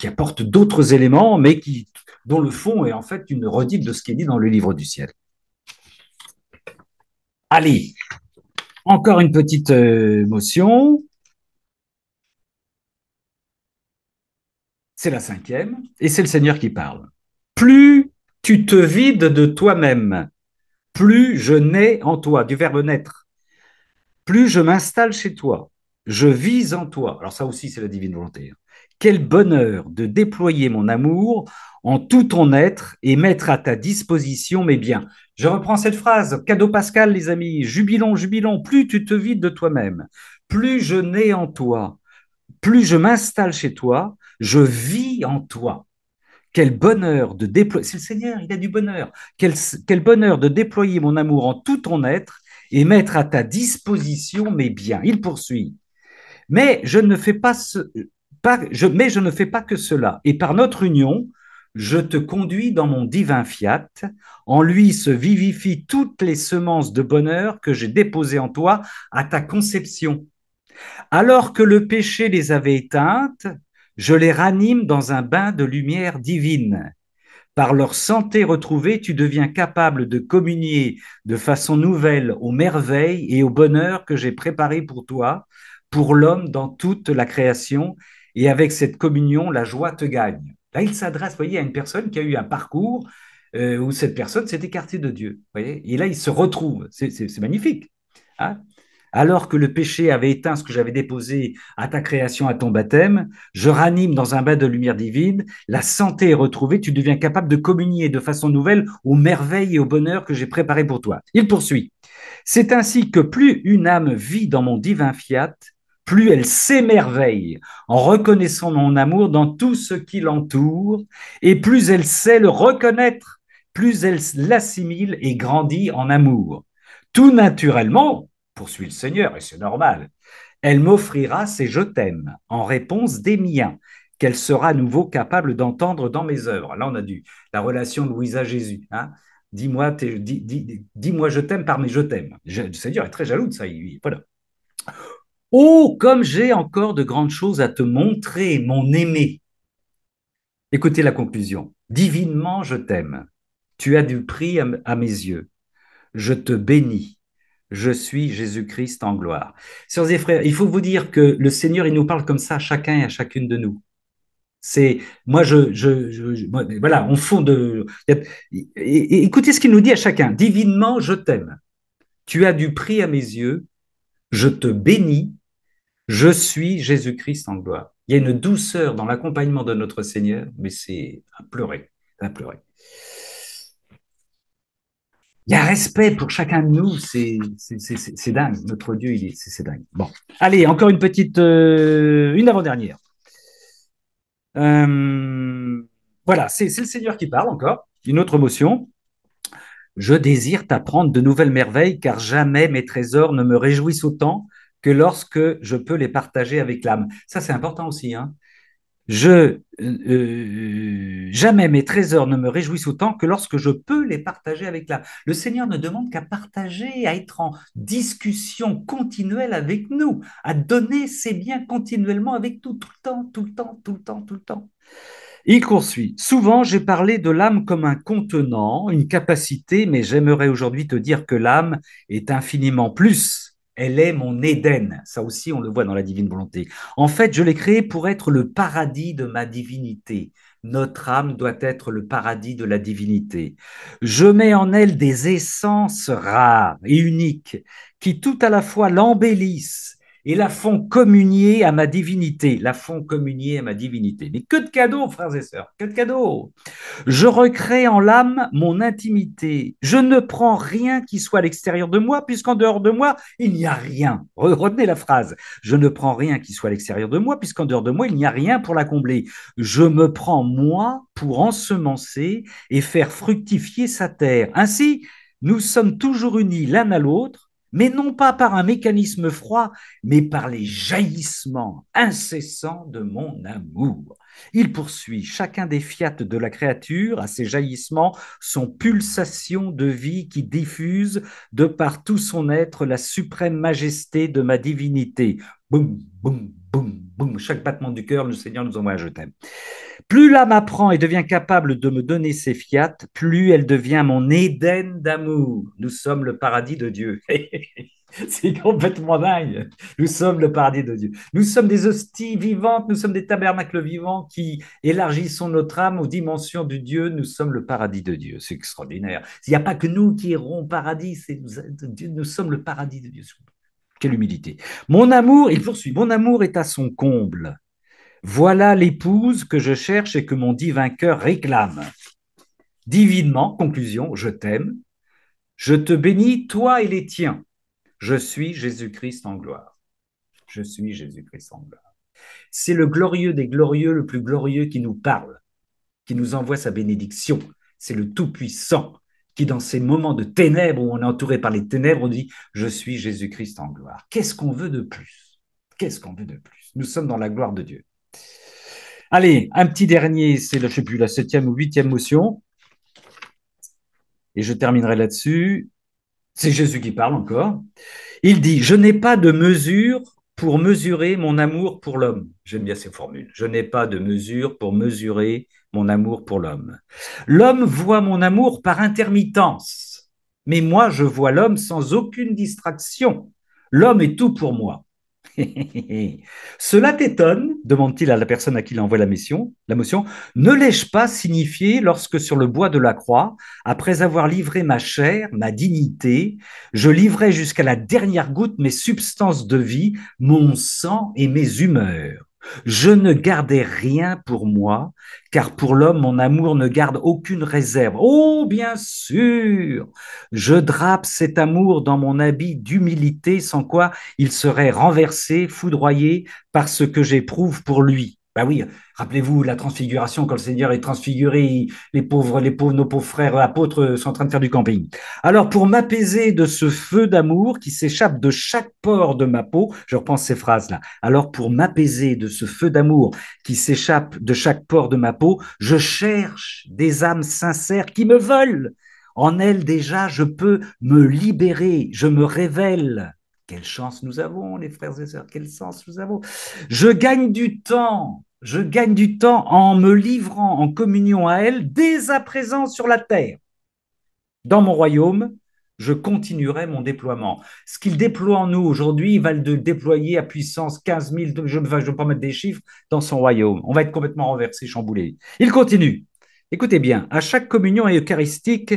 [SPEAKER 1] apportent d'autres éléments, mais dont le fond est en fait une redite de ce qui est dit dans le livre du ciel. Allez, encore une petite motion. C'est la cinquième, et c'est le Seigneur qui parle. Plus tu te vides de toi-même, plus je nais en toi, du verbe naître, plus je m'installe chez toi, je vis en toi. Alors ça aussi, c'est la divine volonté. Quel bonheur de déployer mon amour en tout ton être et mettre à ta disposition mes biens. Je reprends cette phrase, cadeau pascal, les amis, jubilons, jubilons, plus tu te vides de toi-même, plus je nais en toi, plus je m'installe chez toi, je vis en toi. Quel bonheur de déployer, c'est le Seigneur, il a du bonheur. Quel bonheur de déployer mon amour en tout ton être et mettre à ta disposition mes biens. Il poursuit. Mais je ne fais pas, mais je ne fais pas que cela. Et par notre union, je te conduis dans mon divin fiat. En lui se vivifient toutes les semences de bonheur que j'ai déposées en toi à ta conception. Alors que le péché les avait éteintes, je les ranime dans un bain de lumière divine. Par leur santé retrouvée, tu deviens capable de communier de façon nouvelle aux merveilles et au bonheur que j'ai préparé pour toi, pour l'homme dans toute la création. Et avec cette communion, la joie te gagne. Là, il s'adresse, vous voyez, à une personne qui a eu un parcours où cette personne s'est écartée de Dieu. Vous voyez, et là, il se retrouve. C'est magnifique. Hein. Alors que le péché avait éteint ce que j'avais déposé à ta création, à ton baptême, je ranime dans un bain de lumière divine, la santé est retrouvée, tu deviens capable de communier de façon nouvelle aux merveilles et au bonheur que j'ai préparé pour toi. Il poursuit. C'est ainsi que plus une âme vit dans mon divin fiat, plus elle s'émerveille en reconnaissant mon amour dans tout ce qui l'entoure, et plus elle sait le reconnaître, plus elle l'assimile et grandit en amour. Tout naturellement, poursuit le Seigneur, et c'est normal, elle m'offrira ses je t'aime en réponse des miens, qu'elle sera à nouveau capable d'entendre dans mes œuvres. Là, on a la relation de Louisa-Jésus. Hein. Dis-moi, dis-moi je t'aime par mes je t'aime. Le Seigneur est très jaloux de ça. Voilà. Oh, comme j'ai encore de grandes choses à te montrer, mon aimé. Écoutez la conclusion. Divinement, je t'aime. Tu as du prix à mes yeux. Je te bénis. Je suis Jésus-Christ en gloire. Sœurs et frères, il faut vous dire que le Seigneur, il nous parle comme ça à chacun et à chacune de nous. C'est moi, moi, voilà, on fonde. Écoutez ce qu'il nous dit à chacun. Divinement, je t'aime. Tu as du prix à mes yeux. Je te bénis. Je suis Jésus-Christ en gloire. Il y a une douceur dans l'accompagnement de notre Seigneur, mais c'est à pleurer, à pleurer. Il y a un respect pour chacun de nous, c'est dingue. Notre Dieu, c'est dingue. Bon, allez, encore une petite, une avant-dernière. Voilà, c'est le Seigneur qui parle encore. Une autre motion. Je désire t'apprendre de nouvelles merveilles, car jamais mes trésors ne me réjouissent autant que lorsque je peux les partager avec l'âme. Ça, c'est important aussi. Hein. Jamais mes trésors ne me réjouissent autant que lorsque je peux les partager avec l'âme. Le Seigneur ne demande qu'à partager, à être en discussion continuelle avec nous, à donner ses biens continuellement avec nous, tout le temps, tout le temps, tout le temps, tout le temps. Il poursuit. Souvent, j'ai parlé de l'âme comme un contenant, une capacité, mais j'aimerais aujourd'hui te dire que l'âme est infiniment plus. Elle est mon Éden. Ça aussi, on le voit dans la divine volonté. En fait, je l'ai créée pour être le paradis de ma divinité. Notre âme doit être le paradis de la divinité. Je mets en elle des essences rares et uniques qui tout à la fois l'embellissent et la font communier à ma divinité. La font communier à ma divinité. Mais que de cadeaux, frères et sœurs, que de cadeaux. Je recrée en l'âme mon intimité. Je ne prends rien qui soit à l'extérieur de moi, puisqu'en dehors de moi, il n'y a rien. Retenez la phrase. Je ne prends rien qui soit à l'extérieur de moi, puisqu'en dehors de moi, il n'y a rien pour la combler. Je me prends moi pour ensemencer et faire fructifier sa terre. Ainsi, nous sommes toujours unis l'un à l'autre, mais non pas par un mécanisme froid, mais par les jaillissements incessants de mon amour. Il poursuit, chacun des fiats de la créature, à ses jaillissements, sont pulsations de vie qui diffusent de par tout son être la suprême majesté de ma divinité. Boum, boum, boum, boum. Chaque battement du cœur, le Seigneur nous envoie un je t'aime. Plus l'âme apprend et devient capable de me donner ses fiats, plus elle devient mon Éden d'amour. Nous sommes le paradis de Dieu. C'est complètement dingue. Nous sommes le paradis de Dieu. Nous sommes des hosties vivantes, nous sommes des tabernacles vivants qui élargissons notre âme aux dimensions de Dieu. Nous sommes le paradis de Dieu. C'est extraordinaire. Il n'y a pas que nous qui irons au paradis, nous sommes le paradis de Dieu. Quelle humilité. Mon amour, il poursuit, mon amour est à son comble. Voilà l'épouse que je cherche et que mon divin cœur réclame. Divinement, conclusion, je t'aime, je te bénis, toi et les tiens. Je suis Jésus-Christ en gloire. Je suis Jésus-Christ en gloire. C'est le glorieux des glorieux, le plus glorieux qui nous parle, qui nous envoie sa bénédiction. C'est le Tout-Puissant qui, dans ces moments de ténèbres où on est entouré par les ténèbres, on dit « Je suis Jésus-Christ en gloire ». Qu'est-ce qu'on veut de plus? Qu'est-ce qu'on veut de plus? Nous sommes dans la gloire de Dieu. Allez, un petit dernier, c'est, je ne sais plus, la 7e ou 8e motion. Et je terminerai là-dessus. C'est Jésus qui parle encore. Il dit, je n'ai pas de mesure pour mesurer mon amour pour l'homme. J'aime bien ces formules. Je n'ai pas de mesure pour mesurer mon amour pour l'homme. L'homme voit mon amour par intermittence. Mais moi, je vois l'homme sans aucune distraction. L'homme est tout pour moi. Cela t'étonne, demande-t-il à la personne à qui il envoie la motion, ne l'ai-je pas signifié lorsque sur le bois de la croix, après avoir livré ma chair, ma dignité, je livrais jusqu'à la dernière goutte mes substances de vie, mon sang et mes humeurs. Je ne gardais rien pour moi, car pour l'homme, mon amour ne garde aucune réserve. Oh, bien sûr, je drape cet amour dans mon habit d'humilité, sans quoi il serait renversé, foudroyé par ce que j'éprouve pour lui. Ben oui, rappelez-vous la transfiguration, quand le Seigneur est transfiguré, nos pauvres frères apôtres sont en train de faire du camping. Alors, pour m'apaiser de ce feu d'amour qui s'échappe de chaque pore de ma peau, je reprends ces phrases-là. Alors, pour m'apaiser de ce feu d'amour qui s'échappe de chaque pore de ma peau, je cherche des âmes sincères qui me veulent. En elles, déjà, je peux me libérer, je me révèle. Quelle chance nous avons, les frères et sœurs, quelle chance nous avons. Je gagne du temps en me livrant en communion à elle dès à présent sur la terre. Dans mon royaume, je continuerai mon déploiement. Ce qu'il déploie en nous aujourd'hui, il va le déployer à puissance 15 000, je ne vais pas mettre des chiffres, dans son royaume. On va être complètement renversé, chamboulé. Il continue. Écoutez bien, à chaque communion eucharistique,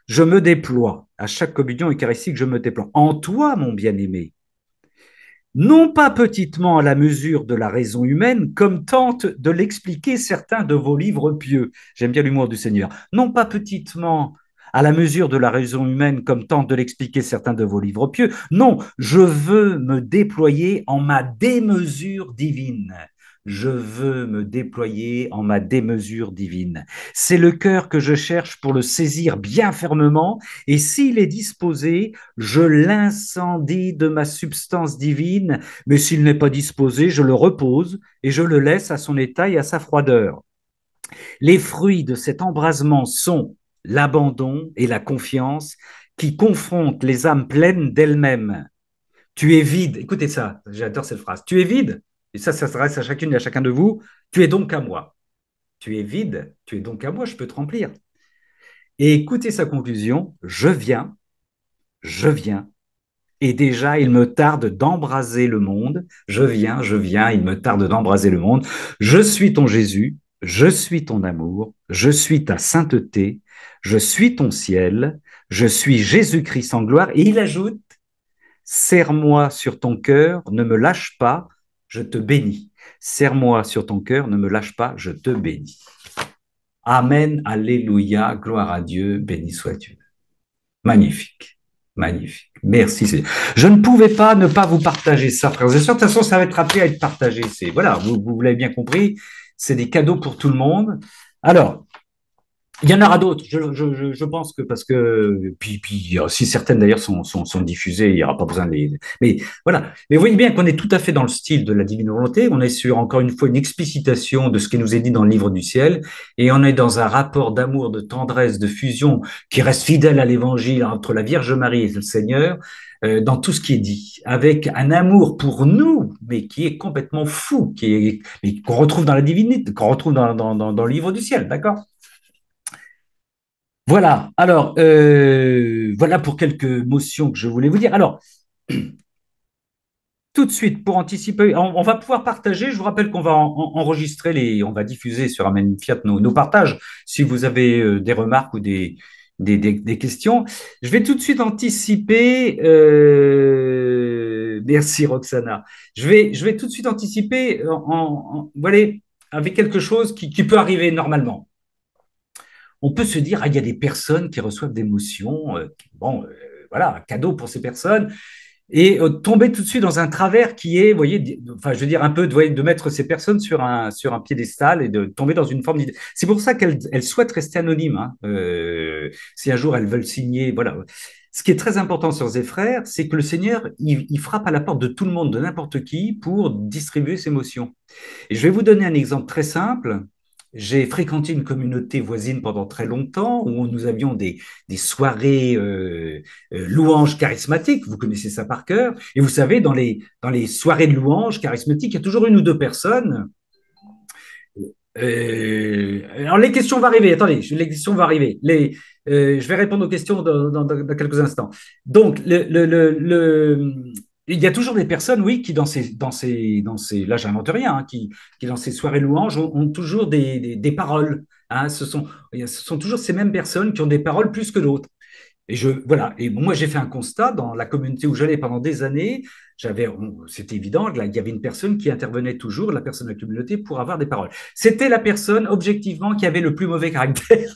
[SPEAKER 1] je me déploie. À chaque communion eucharistique, je me déploie. En toi, mon bien-aimé, non pas petitement à la mesure de la raison humaine, comme tentent de l'expliquer certains de vos livres pieux. J'aime bien l'humour du Seigneur. Non pas petitement à la mesure de la raison humaine, comme tentent de l'expliquer certains de vos livres pieux. Non, je veux me déployer en ma démesure divine. Je veux me déployer en ma démesure divine. C'est le cœur que je cherche pour le saisir bien fermement, et s'il est disposé, je l'incendie de ma substance divine, mais s'il n'est pas disposé, je le repose et je le laisse à son état et à sa froideur. Les fruits de cet embrasement sont l'abandon et la confiance qui confrontent les âmes pleines d'elles-mêmes. Tu es vide, écoutez ça, j'adore cette phrase, tu es vide, et ça s'adresse à chacune et à chacun de vous, tu es donc à moi. Tu es vide, tu es donc à moi, je peux te remplir. Et écoutez sa conclusion, je viens, et déjà, il me tarde d'embraser le monde. Je viens, il me tarde d'embraser le monde. Je suis ton Jésus, je suis ton amour, je suis ta sainteté, je suis ton ciel, je suis Jésus-Christ en gloire. Et il ajoute, serre-moi sur ton cœur, ne me lâche pas, je te bénis. Serre-moi sur ton cœur, ne me lâche pas, je te bénis. Amen, alléluia, gloire à Dieu, béni sois-tu. Magnifique, magnifique. Merci. Je ne pouvais pas ne pas vous partager ça, frères et sœurs. De toute façon, ça va être appelé à être partagé. C'est voilà, vous l'avez bien compris. C'est des cadeaux pour tout le monde. Alors, il y en aura d'autres, je pense que parce que puis si certaines d'ailleurs sont diffusées, il n'y aura pas besoin de les. Mais voilà. Mais vous voyez bien qu'on est tout à fait dans le style de la divine volonté. On est sur encore une fois une explicitation de ce qui nous est dit dans le livre du ciel, et on est dans un rapport d'amour, de tendresse, de fusion qui reste fidèle à l'évangile entre la Vierge Marie et le Seigneur. Dans tout ce qui est dit, avec un amour pour nous, mais qui est complètement fou, mais qu'on retrouve dans la divinité, qu'on retrouve dans le livre du ciel, d'accord? Voilà, alors, voilà pour quelques motions que je voulais vous dire. Alors, tout de suite, pour anticiper, on va pouvoir partager. Je vous rappelle qu'on va enregistrer on va diffuser sur Amen Fiat nos partages. Si vous avez des remarques ou des questions, je vais tout de suite anticiper. Merci Roxana. Je vais tout de suite anticiper voilà, avec quelque chose qui peut arriver normalement. On peut se dire, ah, il y a des personnes qui reçoivent des motions, bon, voilà, un cadeau pour ces personnes, et tomber tout de suite dans un travers qui est, vous voyez, enfin, je veux dire, un peu de mettre ces personnes sur un piédestal et de tomber dans une forme d'idée. C'est pour ça qu'elles souhaitent rester anonymes. Hein. Si un jour elles veulent signer, voilà. Ce qui est très important sur ces frères, c'est que le Seigneur, il frappe à la porte de tout le monde, de n'importe qui, pour distribuer ses motions. Et je vais vous donner un exemple très simple. J'ai fréquenté une communauté voisine pendant très longtemps où nous avions des soirées louanges charismatiques. Vous connaissez ça par cœur. Et vous savez, dans les soirées de louanges charismatiques, il y a toujours une ou deux personnes. Alors, les questions vont arriver. Attendez, les questions vont arriver. Je vais répondre aux questions dans quelques instants. Donc, il y a toujours des personnes, oui, qui là, j'invente rien, hein, qui dans ces soirées louanges ont toujours des paroles. Hein. Ce sont toujours ces mêmes personnes qui ont des paroles plus que d'autres. Voilà. Et bon, moi, j'ai fait un constat dans la communauté où j'allais pendant des années. C'était évident, là, il y avait une personne qui intervenait toujours, la personne de la communauté, pour avoir des paroles. C'était la personne, objectivement, qui avait le plus mauvais caractère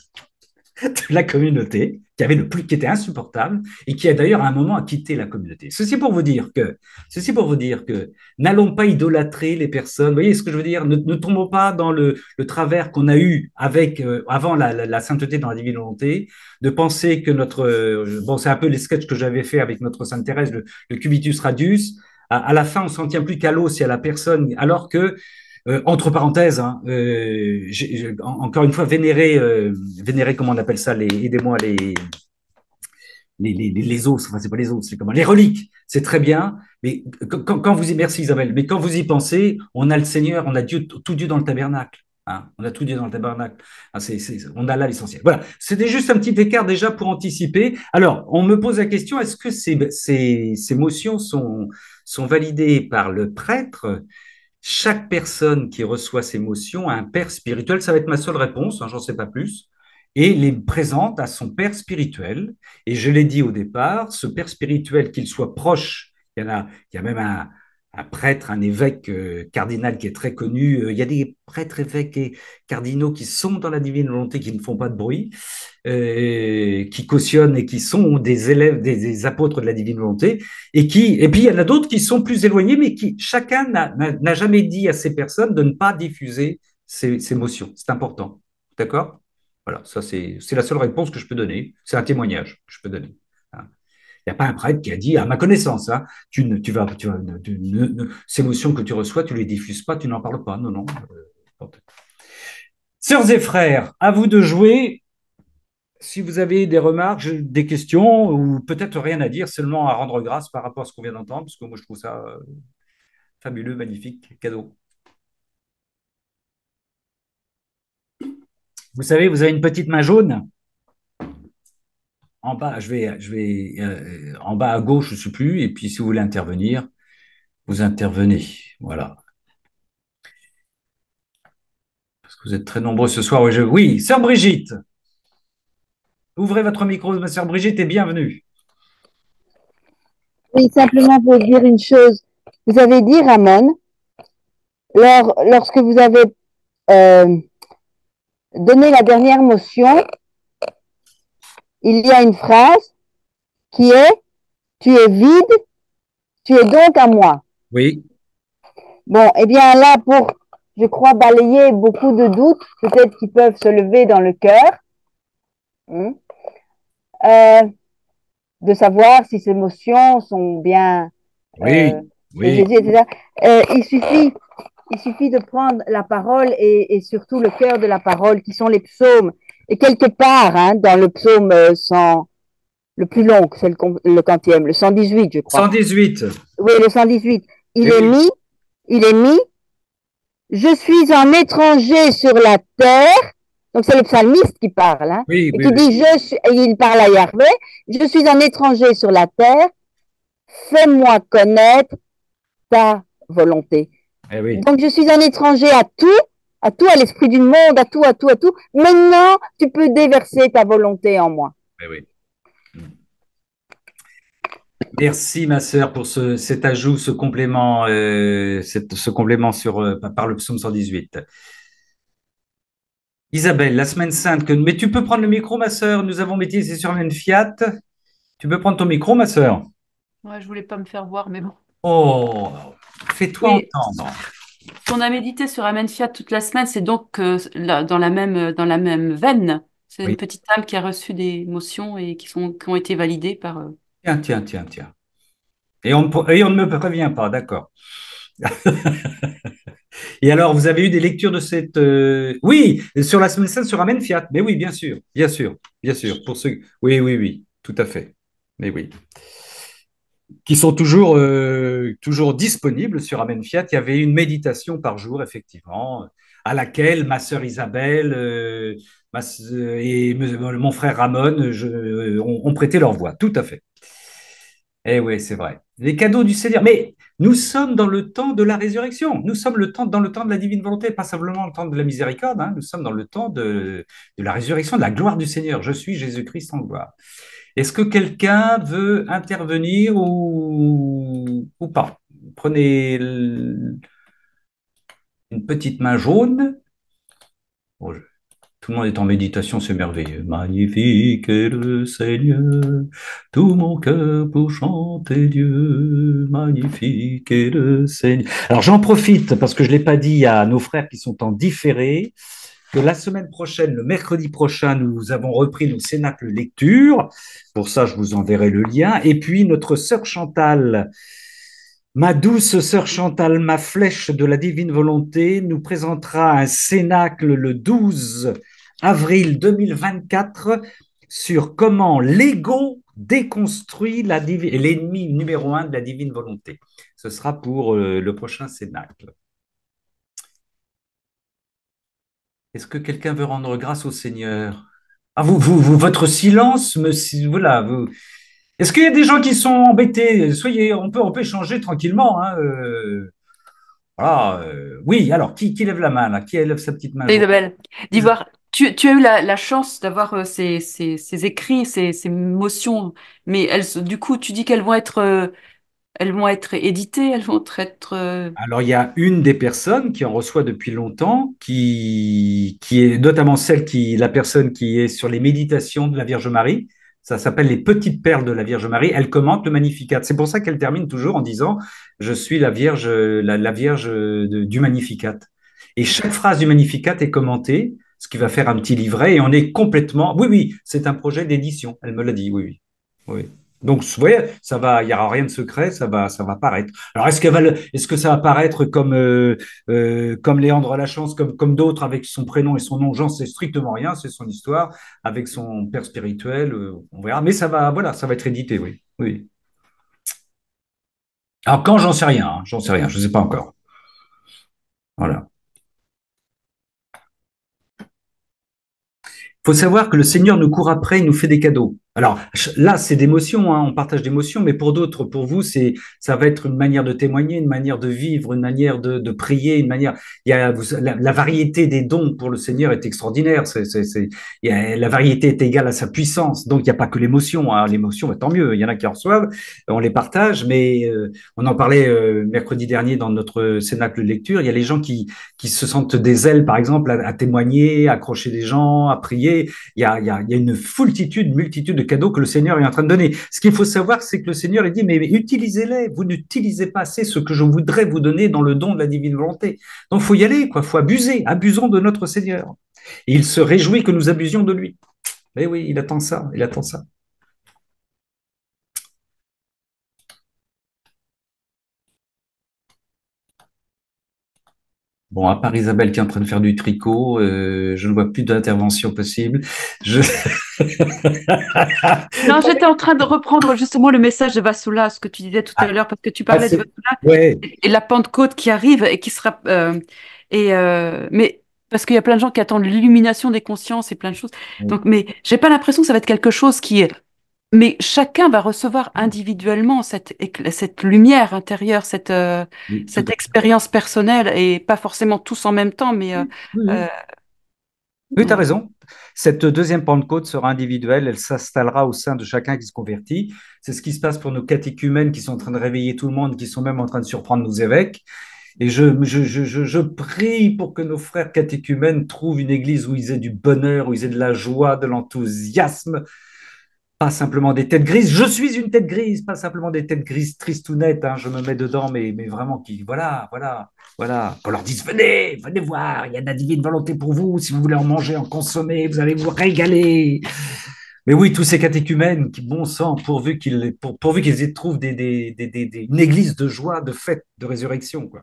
[SPEAKER 1] de la communauté, qui était insupportable et qui a d'ailleurs à un moment quitté la communauté. Ceci pour vous dire que n'allons pas idolâtrer les personnes. Vous voyez ce que je veux dire? Ne tombons pas dans le travers qu'on a eu avec avant la sainteté dans la divine volonté, de penser que bon, c'est un peu les sketchs que j'avais fait avec notre Sainte Thérèse, le cubitus radius. À la fin, on s'en tient plus qu'à l'os et à la personne, alors que entre parenthèses, hein, encore une fois, vénérer, comment on appelle ça, aidez-moi, les os, enfin, c'est pas les os, c'est comment, les reliques, c'est très bien, mais quand vous y, merci Isabelle, mais quand vous y pensez, on a le Seigneur, on a Dieu, tout Dieu dans le tabernacle. Hein, on a tout Dieu dans le tabernacle. Hein, on a là l'essentiel. Voilà, c'était juste un petit écart déjà pour anticiper. Alors, on me pose la question, est-ce que ces motions sont validées par le prêtre? Chaque personne qui reçoit ces motions a un père spirituel, ça va être ma seule réponse, hein, j'en sais pas plus, et les présente à son père spirituel. Et je l'ai dit au départ, ce père spirituel, qu'il soit proche, il y a même un prêtre, un évêque cardinal qui est très connu. Il y a des prêtres, évêques et cardinaux qui sont dans la divine volonté, qui ne font pas de bruit, qui cautionnent et qui sont des élèves, des apôtres de la divine volonté, et puis il y en a d'autres qui sont plus éloignés, mais qui chacun n'a jamais dit à ces personnes de ne pas diffuser ces motions. C'est important. D'accord? Voilà, ça c'est la seule réponse que je peux donner. C'est un témoignage que je peux donner. Hein. Il n'y a pas un prêtre qui a dit, à ma connaissance, hein, ces motions que tu reçois, tu ne les diffuses pas, tu n'en parles pas. Non, non. Sœurs et frères, à vous de jouer. Si vous avez des remarques, des questions, ou peut-être rien à dire, seulement à rendre grâce par rapport à ce qu'on vient d'entendre, parce que moi je trouve ça fabuleux, magnifique, cadeau. Vous savez, vous avez une petite main jaune en bas, en bas à gauche, je ne sais plus, et puis si vous voulez intervenir, vous intervenez. Voilà. Parce que vous êtes très nombreux ce soir. Oui, sœur Brigitte, ouvrez votre micro, ma sœur Brigitte, et bienvenue.
[SPEAKER 2] Oui, simplement pour dire une chose. Vous avez dit, Ramon, lorsque vous avez euh, donné la dernière motion, il y a une phrase qui est tu es vide, tu es donc à moi.
[SPEAKER 1] Oui.
[SPEAKER 2] Bon, eh bien là, pour, je crois, balayer beaucoup de doutes, peut-être qui peuvent se lever dans le cœur, hein, euh, de savoir si ces motions sont bien
[SPEAKER 1] Oui,
[SPEAKER 2] de
[SPEAKER 1] oui.
[SPEAKER 2] Jésus, etc. Il suffit de prendre la parole et surtout le cœur de la parole, qui sont les psaumes. Et quelque part, hein, dans le psaume 100, le plus long, c'est le quantième, le 118, je crois.
[SPEAKER 1] 118.
[SPEAKER 2] Oui, le 118.
[SPEAKER 1] Oui, oui.
[SPEAKER 2] Il est mis, je suis un étranger sur la terre. Donc c'est le psalmiste qui parle, hein,
[SPEAKER 1] Oui,
[SPEAKER 2] et
[SPEAKER 1] oui,
[SPEAKER 2] qui
[SPEAKER 1] oui.
[SPEAKER 2] dit, et il parle à Yahvé, je suis un étranger sur la terre, fais-moi connaître ta volonté.
[SPEAKER 1] Eh oui,
[SPEAKER 2] Donc, je suis un étranger à l'esprit du monde, à tout, à tout, à tout. Maintenant, tu peux déverser ta volonté en moi.
[SPEAKER 1] eh oui. Merci, ma sœur, pour cet ajout, ce complément, ce complément par le psaume 118. Isabelle, la semaine sainte, mais tu peux prendre le micro, ma sœur. Nous avons médité sur Fiat. Tu peux prendre ton micro, ma sœur.
[SPEAKER 3] Ouais, je voulais pas me faire voir, mais bon.
[SPEAKER 1] Oh, fais-toi
[SPEAKER 3] Oui,
[SPEAKER 1] entendre.
[SPEAKER 3] on a médité sur Amen Fiat toute la semaine, c'est donc dans la même veine. C'est une
[SPEAKER 1] Oui.
[SPEAKER 3] petite âme qui a reçu des motions et qui ont été validées par.
[SPEAKER 1] Tiens, tiens, tiens, tiens. Et on ne me prévient pas, d'accord. Et alors, vous avez eu des lectures de cette... Oui, sur la semaine sainte, sur Amen Fiat. Mais oui, bien sûr, bien sûr, bien sûr. Pour ceux... Oui, oui, oui, tout à fait. Mais oui. Qui sont toujours disponibles sur Amen Fiat. Il y avait une méditation par jour, effectivement, à laquelle ma sœur Isabelle et mon frère Ramon ont prêté leur voix. Tout à fait. Eh oui, c'est vrai. Les cadeaux du Seigneur. Mais nous sommes dans le temps de la résurrection. Nous sommes dans le temps de la divine volonté, pas simplement le temps de la miséricorde. Hein. Nous sommes dans le temps de la résurrection, de la gloire du Seigneur. Je suis Jésus-Christ en gloire. Est-ce que quelqu'un veut intervenir ou pas? Prenez une petite main jaune. Bon, tout le monde est en méditation, c'est merveilleux. Magnifique est le Seigneur, tout mon cœur pour chanter Dieu. Magnifique est le Seigneur. Alors j'en profite parce que je ne l'ai pas dit à nos frères qui sont en différé, que la semaine prochaine, le mercredi prochain, nous avons repris nos cénacles lecture. Pour ça, je vous enverrai le lien. Et puis notre sœur Chantal, ma douce sœur Chantal, ma flèche de la divine volonté, nous présentera un cénacle le 12 avril 2024 sur comment l'ego déconstruit l'ennemi numéro un de la divine volonté. Ce sera pour le prochain cénacle. Est-ce que quelqu'un veut rendre grâce au Seigneur? Ah, votre silence me, voilà, Est-ce qu'il y a des gens qui sont embêtés? Soyez, on peut échanger tranquillement. Hein, voilà, oui, alors, qui lève la main, là? Qui lève sa petite main jaune?
[SPEAKER 3] Isabelle, d'Ivoire, tu as eu la chance d'avoir ces écrits, ces motions, mais du coup, tu dis elles vont être éditées, elles vont être.
[SPEAKER 1] Alors, il y a une des personnes qui en reçoit depuis longtemps, qui est notamment la personne qui est sur les méditations de la Vierge Marie. Ça s'appelle les petites perles de la Vierge Marie. Elle commente le Magnificat. C'est pour ça qu'elle termine toujours en disant, je suis la Vierge, la Vierge du Magnificat. Et chaque phrase du Magnificat est commentée, ce qui va faire un petit livret. Et on est complètement. Oui, oui, c'est un projet d'édition. Elle me l'a dit. Oui, oui. Oui. Donc, vous voyez, ça va, il n'y aura rien de secret, ça va paraître. Alors, est-ce que ça va paraître comme Léandre Lachance, comme d'autres, avec son prénom et son nom? J'en sais strictement rien, c'est son histoire, avec son père spirituel, on verra. Mais ça va, voilà, ça va être édité, oui. Oui. Alors, quand, j'en sais rien, je ne sais pas encore. Voilà. Il faut savoir que le Seigneur nous court après, il nous fait des cadeaux. Alors là, c'est d'émotion, hein, on partage d'émotions, mais pour d'autres, pour vous, ça va être une manière de témoigner, une manière de vivre, une manière de prier, une manière. Il y a la variété des dons pour le Seigneur est extraordinaire. La variété est égale à sa puissance. Donc il n'y a pas que l'émotion. Hein. L'émotion, bah, tant mieux. Il y en a qui en reçoivent, on les partage, mais on en parlait mercredi dernier dans notre cénacle de lecture. Il y a les gens qui se sentent des ailes, par exemple, à témoigner, à accrocher des gens, à prier. Il y a une multitude de cadeaux que le Seigneur est en train de donner. Ce qu'il faut savoir, c'est que le Seigneur, il dit, mais utilisez-les. Vous n'utilisez pas assez ce que je voudrais vous donner dans le don de la divine volonté. Donc, il faut y aller, quoi. Il faut abuser. Abusons de notre Seigneur. Et il se réjouit que nous abusions de lui. Mais oui, il attend ça. Il attend ça. Bon, à part Isabelle qui est en train de faire du tricot, je ne vois plus d'intervention possible. Je...
[SPEAKER 3] Non, j'étais en train de reprendre justement le message de Vassoula, ce que tu disais tout à l'heure, parce que tu parlais de Vassoula
[SPEAKER 1] ouais.
[SPEAKER 3] et la Pentecôte qui arrive et qui sera. Mais parce qu'il y a plein de gens qui attendent l'illumination des consciences et plein de choses. Donc, mais j'ai pas l'impression que ça va être quelque chose qui est. Mais chacun va recevoir individuellement cette lumière intérieure,
[SPEAKER 1] Oui,
[SPEAKER 3] cette expérience personnelle, et pas forcément tous en même temps, mais
[SPEAKER 1] oui.
[SPEAKER 3] euh,
[SPEAKER 1] Oui, tu as
[SPEAKER 3] voilà.
[SPEAKER 1] raison. Cette deuxième Pentecôte sera individuelle, elle s'installera au sein de chacun qui se convertit. C'est ce qui se passe pour nos catéchumènes qui sont en train de réveiller tout le monde, qui sont même en train de surprendre nos évêques. Et je prie pour que nos frères catéchumènes trouvent une église où ils aient du bonheur, où ils aient de la joie, de l'enthousiasme, pas simplement des têtes grises. Je suis une tête grise, pas simplement des têtes grises tristounettes, hein, je me mets dedans, mais vraiment voilà. On leur dise, venez voir, il y a de la divine volonté pour vous. Si vous voulez en manger, en consommer, vous allez vous régaler. Mais oui, tous ces catéchumènes, qui bon sang, pourvu qu'ils y trouvent une église de joie, de fête, de résurrection, quoi.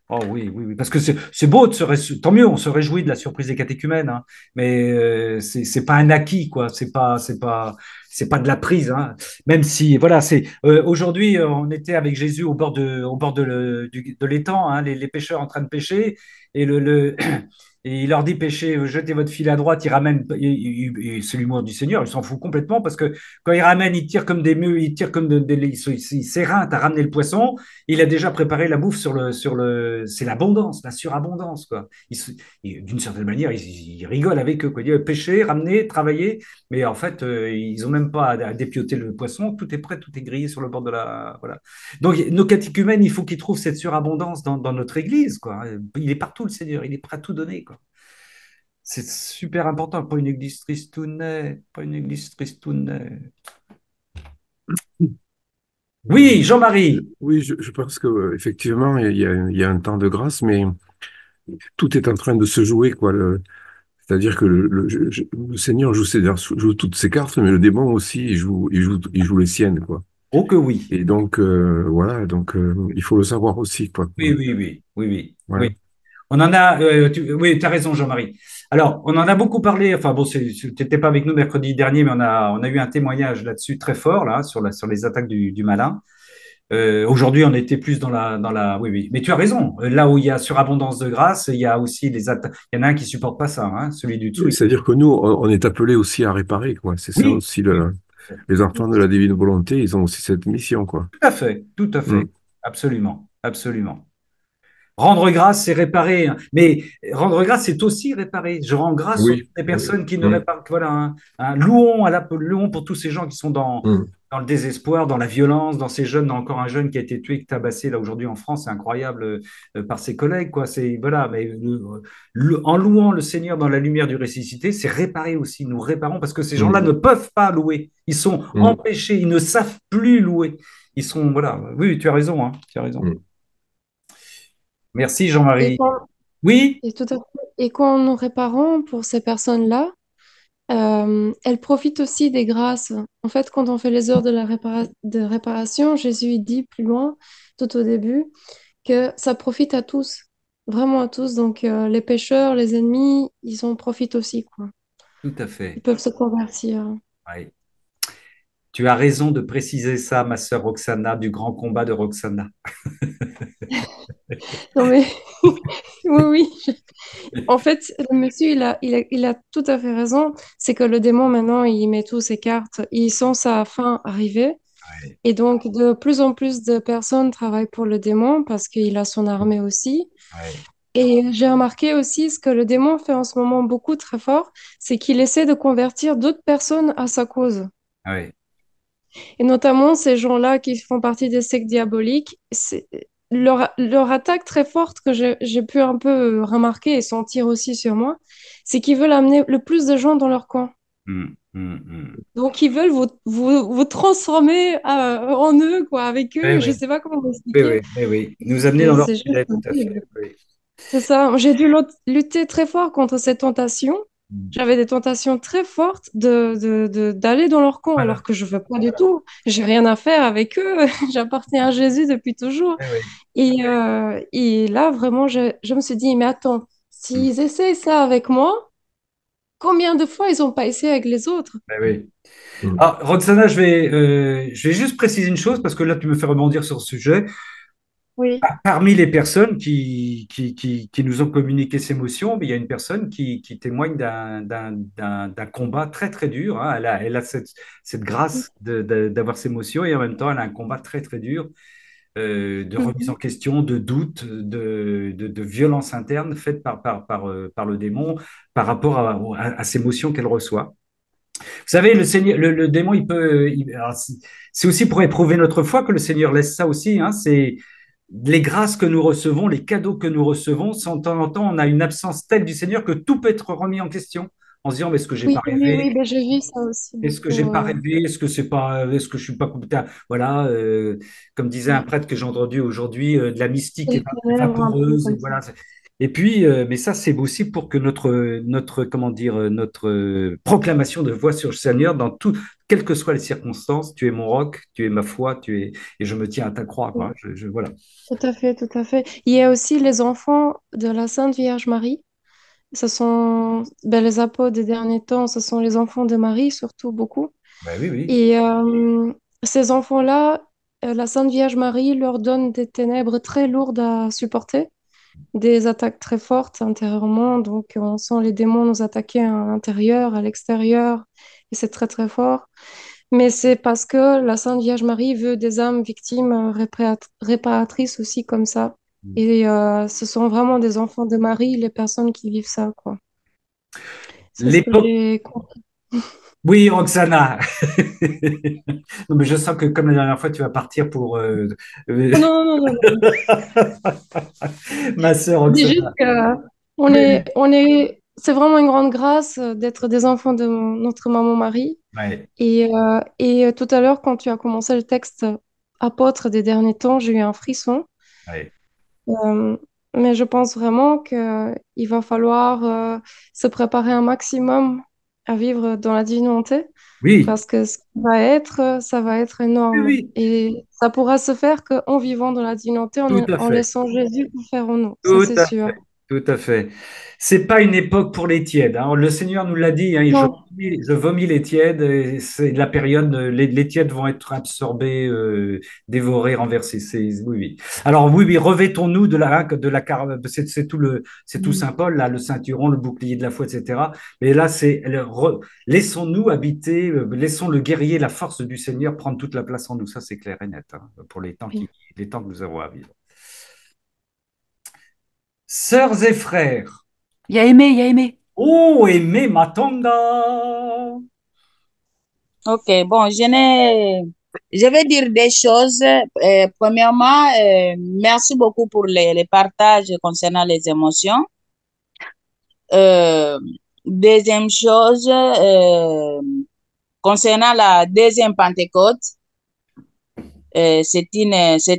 [SPEAKER 1] Oh oui, oui, oui, parce que c'est beau tant mieux, on se réjouit de la surprise des catéchumènes, hein, mais c'est pas un acquis, quoi. C'est pas de la prise, hein. Même si, voilà, aujourd'hui, on était avec Jésus au bord de l'étang, hein, les pêcheurs en train de pêcher, et Et il leur dit pêchez, jetez votre fil à droite, il ramène, c'est l'humour du Seigneur, il s'en fout complètement parce que quand il ramène, il tire comme des meux, il tire comme il s'éreinte à ramener le poisson, il a déjà préparé la bouffe c'est l'abondance, la surabondance, quoi. D'une certaine manière, il rigole avec eux, quoi. Il dit pêchez, ramenez, travaillez, mais en fait, ils n'ont même pas à dépioter le poisson, tout est prêt, tout est grillé sur le bord de la, voilà. Donc, nos catéchumènes, il faut qu'ils trouvent cette surabondance dans notre Église, quoi. Il est partout, le Seigneur, il est prêt à tout donner, quoi. C'est super important, pas une église tristounet, pas une église tristounet. Oui, Jean-Marie.
[SPEAKER 4] Oui, je pense que effectivement, il y a un temps de grâce, mais tout est en train de se jouer, quoi. C'est-à-dire que le Seigneur joue toutes ses cartes, mais le démon aussi, il joue les siennes, quoi.
[SPEAKER 1] Oh que oui.
[SPEAKER 4] Et donc, voilà, donc il faut le savoir aussi, quoi.
[SPEAKER 1] Oui, oui, oui, oui, oui, oui.
[SPEAKER 4] Voilà.
[SPEAKER 1] On en a, oui, tu as raison, Jean-Marie. Alors, on en a beaucoup parlé. Enfin, bon, tu n'étais pas avec nous mercredi dernier, mais on a eu un témoignage là-dessus très fort, là, sur les attaques du malin. Aujourd'hui, on était plus oui, oui. Mais tu as raison. Là où il y a surabondance de grâce, il y a aussi les attaques. Il y en a un qui supporte pas ça, hein, celui du dessous.
[SPEAKER 4] Oui, c'est-à-dire que nous, on est appelés aussi à réparer, quoi. C'est ça
[SPEAKER 1] Oui,
[SPEAKER 4] aussi,
[SPEAKER 1] oui,
[SPEAKER 4] les enfants de la divine volonté, ils ont aussi cette mission, quoi.
[SPEAKER 1] tout à fait,
[SPEAKER 4] Mm.
[SPEAKER 1] absolument, absolument. Rendre grâce, c'est réparer, hein. Mais rendre grâce, c'est aussi réparer. Je rends grâce aux
[SPEAKER 4] Oui,
[SPEAKER 1] des
[SPEAKER 4] oui.
[SPEAKER 1] personnes qui ne
[SPEAKER 4] Mm.
[SPEAKER 1] réparent. Voilà, louons, louons pour tous ces gens qui sont
[SPEAKER 4] Mm.
[SPEAKER 1] dans le désespoir, dans la violence, dans ces jeunes, dans encore un jeune qui a été tué, tabassé là aujourd'hui en France, c'est incroyable par ses collègues, quoi. C'est voilà, mais en louant le Seigneur dans la lumière du ressuscité, c'est réparer aussi. Nous réparons parce que ces gens-là
[SPEAKER 4] Mm.
[SPEAKER 1] ne peuvent pas louer. Ils sont
[SPEAKER 4] Mm.
[SPEAKER 1] empêchés, ils ne savent plus louer. Ils sont voilà. Oui, tu as raison, hein, tu as raison.
[SPEAKER 4] Mm.
[SPEAKER 1] Merci
[SPEAKER 5] Et
[SPEAKER 1] Jean-Marie.
[SPEAKER 5] quand,
[SPEAKER 1] Oui,
[SPEAKER 5] et tout à fait. Et quand nous réparons pour ces personnes-là, elles profitent aussi des grâces. En fait, quand on fait les heures de réparation, Jésus il dit plus loin, tout au début, que ça profite à tous, vraiment à tous. Donc, les pécheurs, les ennemis, ils en profitent aussi, quoi.
[SPEAKER 1] tout à
[SPEAKER 5] Ils
[SPEAKER 1] fait.
[SPEAKER 5] peuvent se convertir.
[SPEAKER 1] Ouais. Tu as raison de préciser ça, ma sœur Roxana, du grand combat de Roxana.
[SPEAKER 5] Non, mais oui, oui. En fait, le monsieur, il a tout à fait raison. C'est que le démon, maintenant, il met toutes ses cartes. Il sent sa fin arriver.
[SPEAKER 1] Ouais,
[SPEAKER 5] Et donc, de plus en plus de personnes travaillent pour le démon parce qu'il a son armée aussi.
[SPEAKER 1] ouais,
[SPEAKER 5] Et j'ai remarqué aussi ce que le démon fait en ce moment beaucoup très fort, c'est qu'il essaie de convertir d'autres personnes à sa cause.
[SPEAKER 1] ouais,
[SPEAKER 5] Et notamment ces gens-là qui font partie des sectes diaboliques, c'est leur attaque très forte que j'ai pu un peu remarquer et sentir aussi sur moi, c'est qu'ils veulent amener le plus de gens dans leur camp.
[SPEAKER 1] hum.
[SPEAKER 5] Donc, ils veulent vous transformer en eux, quoi, avec
[SPEAKER 1] Oui,
[SPEAKER 5] eux. Je
[SPEAKER 1] oui,
[SPEAKER 5] sais pas comment vous
[SPEAKER 1] oui,
[SPEAKER 5] expliquer.
[SPEAKER 1] oui, oui, oui. Nous amener dans leur
[SPEAKER 5] C'est juste
[SPEAKER 1] filet, tout à fait.
[SPEAKER 5] terrible.
[SPEAKER 1] Oui.
[SPEAKER 5] C'est ça. J'ai dû lutter très fort contre ces tentations.
[SPEAKER 1] Hum.
[SPEAKER 5] J'avais des tentations très fortes d'aller dans leur camp,
[SPEAKER 1] Voilà,
[SPEAKER 5] alors que je veux pas du
[SPEAKER 1] voilà.
[SPEAKER 5] tout. J'ai rien à faire avec eux. J'appartiens à Jésus depuis toujours.
[SPEAKER 1] Oui, oui.
[SPEAKER 5] Et là, vraiment, je me suis dit, mais attends,
[SPEAKER 1] Hum.
[SPEAKER 5] s'ils essayent ça avec moi, combien de fois ils ont pas essayé avec les autres?
[SPEAKER 1] Oui, oui.
[SPEAKER 4] Mm.
[SPEAKER 1] Ah, Roxana, je vais juste préciser une chose parce que là, tu me fais rebondir sur ce sujet.
[SPEAKER 5] Oui.
[SPEAKER 1] Parmi les personnes qui nous ont communiqué ces émotions, il y a une personne qui témoigne d'un combat très, très dur, hein. Elle a cette grâce d'avoir ces émotions et en même temps, elle a un combat très, très dur de remise en
[SPEAKER 5] Mhm.
[SPEAKER 1] question, de doute, de violence interne faite par le démon par rapport à ces émotions qu'elle reçoit. Vous savez, le Seigneur, le démon, alors, c'est aussi pour éprouver notre foi que le Seigneur laisse ça aussi, hein. C'est les grâces que nous recevons, les cadeaux que nous recevons, sans de temps en temps, on a une absence telle du Seigneur que tout peut être remis en question en se disant, mais est-ce que j'ai
[SPEAKER 5] Oui,
[SPEAKER 1] pas
[SPEAKER 5] oui,
[SPEAKER 1] rêvé?
[SPEAKER 5] oui, ben, j'ai vu ça aussi
[SPEAKER 1] Est-ce que
[SPEAKER 5] beaucoup.
[SPEAKER 1] j'ai pas rêvé? Est-ce que c'est pas, est-ce que je suis pas compétent? Voilà, comme disait un
[SPEAKER 5] Oui.
[SPEAKER 1] prêtre que j'ai entendu aujourd'hui, de la mystique
[SPEAKER 5] C'est les ténèbres, un peu
[SPEAKER 1] vaporeuse,
[SPEAKER 5] comme ça.
[SPEAKER 1] voilà. Et puis, mais ça, c'est aussi pour que comment dire, notre proclamation de voix sur le Seigneur dans tout, quelles que soient les circonstances, tu es mon roc, tu es ma foi, et je me tiens à ta croix, quoi. Voilà.
[SPEAKER 5] Tout à fait, tout à fait. Il y a aussi les enfants de la Sainte Vierge Marie. Ce sont ben, les apôtres des derniers temps, ce sont les enfants de Marie, surtout beaucoup.
[SPEAKER 1] Ben oui, oui.
[SPEAKER 5] Et ces enfants-là, la Sainte Vierge Marie leur donne des ténèbres très lourdes à supporter. des attaques très fortes intérieurement. Donc, on sent les démons nous attaquer à l'intérieur, à l'extérieur, et c'est très, très fort. Mais c'est parce que la Sainte Vierge Marie veut des âmes victimes réparatrices aussi comme ça. Et ce sont vraiment des enfants de Marie, les personnes qui vivent ça, quoi. C'est ce que
[SPEAKER 1] L'époque.
[SPEAKER 5] j'ai compris.
[SPEAKER 1] Oui, Roxana. Non, mais je sens que comme la dernière fois, tu vas partir pour
[SPEAKER 5] Oh non, non, non, non.
[SPEAKER 1] ma sœur
[SPEAKER 5] Je dis juste
[SPEAKER 1] Roxana.
[SPEAKER 5] que c'est vraiment une grande grâce d'être des enfants de notre maman Marie.
[SPEAKER 1] Ouais,
[SPEAKER 5] Et tout à l'heure, quand tu as commencé le texte apôtre des derniers temps, j'ai eu un frisson.
[SPEAKER 1] ouais.
[SPEAKER 5] Euh, mais je pense vraiment qu'il va falloir se préparer un maximum à vivre dans la divine volonté,
[SPEAKER 1] Oui,
[SPEAKER 5] parce que ce qui ça va être
[SPEAKER 1] oui,
[SPEAKER 5] énorme.
[SPEAKER 1] oui,
[SPEAKER 5] Et ça pourra se faire qu'en vivant dans la divine volonté,
[SPEAKER 1] tout à
[SPEAKER 5] en
[SPEAKER 1] fait.
[SPEAKER 5] laissant Jésus tout faire en nous. Ça,
[SPEAKER 1] Tout
[SPEAKER 5] c'est
[SPEAKER 1] à
[SPEAKER 5] sûr.
[SPEAKER 1] fait, tout à fait. C'est pas une époque pour les tièdes, hein. Le Seigneur nous l'a dit, hein,
[SPEAKER 5] Non.
[SPEAKER 1] je vomis les tièdes. Et c'est la période, les tièdes vont être absorbés, dévorés, renversés. Oui, oui. Alors oui, oui, revêtons-nous c'est tout Saint Paul là, le ceinturon, le bouclier de la foi, etc. Mais là, laissons-nous habiter, laissons le guerrier, la force du Seigneur prendre toute la place en nous. Ça, c'est clair et net, hein, pour
[SPEAKER 5] Oui.
[SPEAKER 1] les temps que nous avons à vivre. Sœurs et frères,
[SPEAKER 3] Il y a aimé, il y a aimé.
[SPEAKER 1] oh, aimez Matonga!
[SPEAKER 6] Ok, bon, je vais dire des choses. Premièrement, merci beaucoup pour les partages concernant les émotions. Euh, Deuxième chose, concernant la deuxième Pentecôte, c'est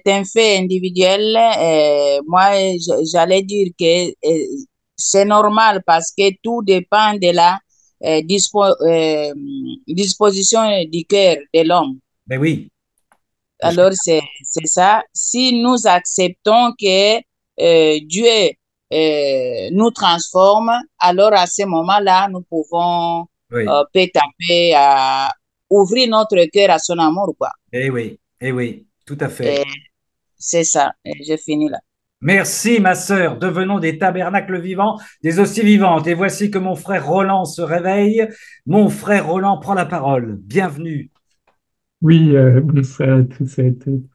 [SPEAKER 6] un fait individuel. Moi, j'allais dire que c'est normal parce que tout dépend de la disposition du cœur de l'homme.
[SPEAKER 1] Ben oui,
[SPEAKER 6] Alors, c'est ça. Si nous acceptons que Dieu nous transforme, alors à ce moment-là, nous pouvons
[SPEAKER 1] oui,
[SPEAKER 6] peut-être ouvrir notre cœur à son amour, quoi.
[SPEAKER 1] eh oui, tout à fait.
[SPEAKER 6] Et c'est ça. Et je finis là.
[SPEAKER 1] Merci, ma sœur. Devenons des tabernacles vivants, des hosties vivantes. Et voici que mon frère Roland se réveille. Mon frère Roland prend la parole. Bienvenue.
[SPEAKER 7] Oui, bonsoir à tous et à toutes.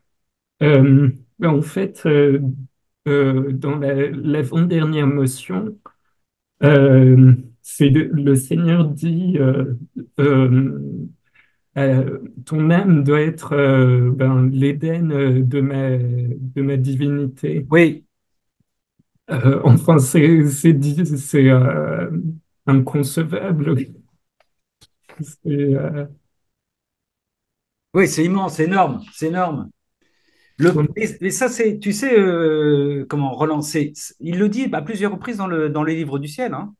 [SPEAKER 7] En fait, dans l'avant-dernière motion, le Seigneur dit ton âme doit être l'Éden de ma divinité.
[SPEAKER 1] Oui,
[SPEAKER 7] Enfin, c'est inconcevable. C'est,
[SPEAKER 1] oui, c'est immense, c'est énorme, c'est énorme. Et ça, c'est, tu sais, comment relancer. Il le dit à plusieurs reprises dans les livres du ciel, hein.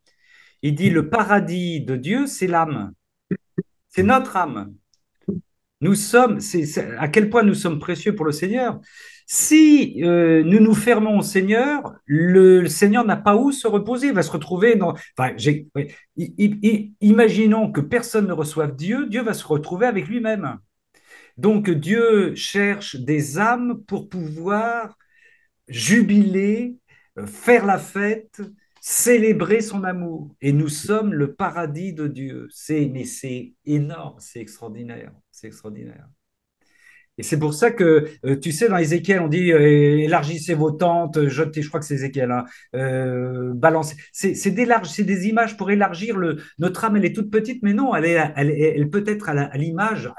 [SPEAKER 1] Il dit le paradis de Dieu, c'est l'âme. C'est notre âme. Nous sommes, à quel point nous sommes précieux pour le Seigneur. Si nous nous fermons au Seigneur, le Seigneur n'a pas où se reposer. Il va se retrouver dans. Enfin, ouais. Imaginons que personne ne reçoive Dieu, Dieu va se retrouver avec lui-même. Donc Dieu cherche des âmes pour pouvoir jubiler, faire la fête, célébrer son amour. Et nous sommes le paradis de Dieu. Mais c'est énorme, c'est extraordinaire, c'est extraordinaire. Et c'est pour ça que, tu sais, dans Ézéchiel, on dit élargissez vos tentes, jetez, je crois que c'est Ézéchiel, hein, balancez. C'est des images pour élargir notre âme, elle est toute petite, mais non, elle peut être à l'image,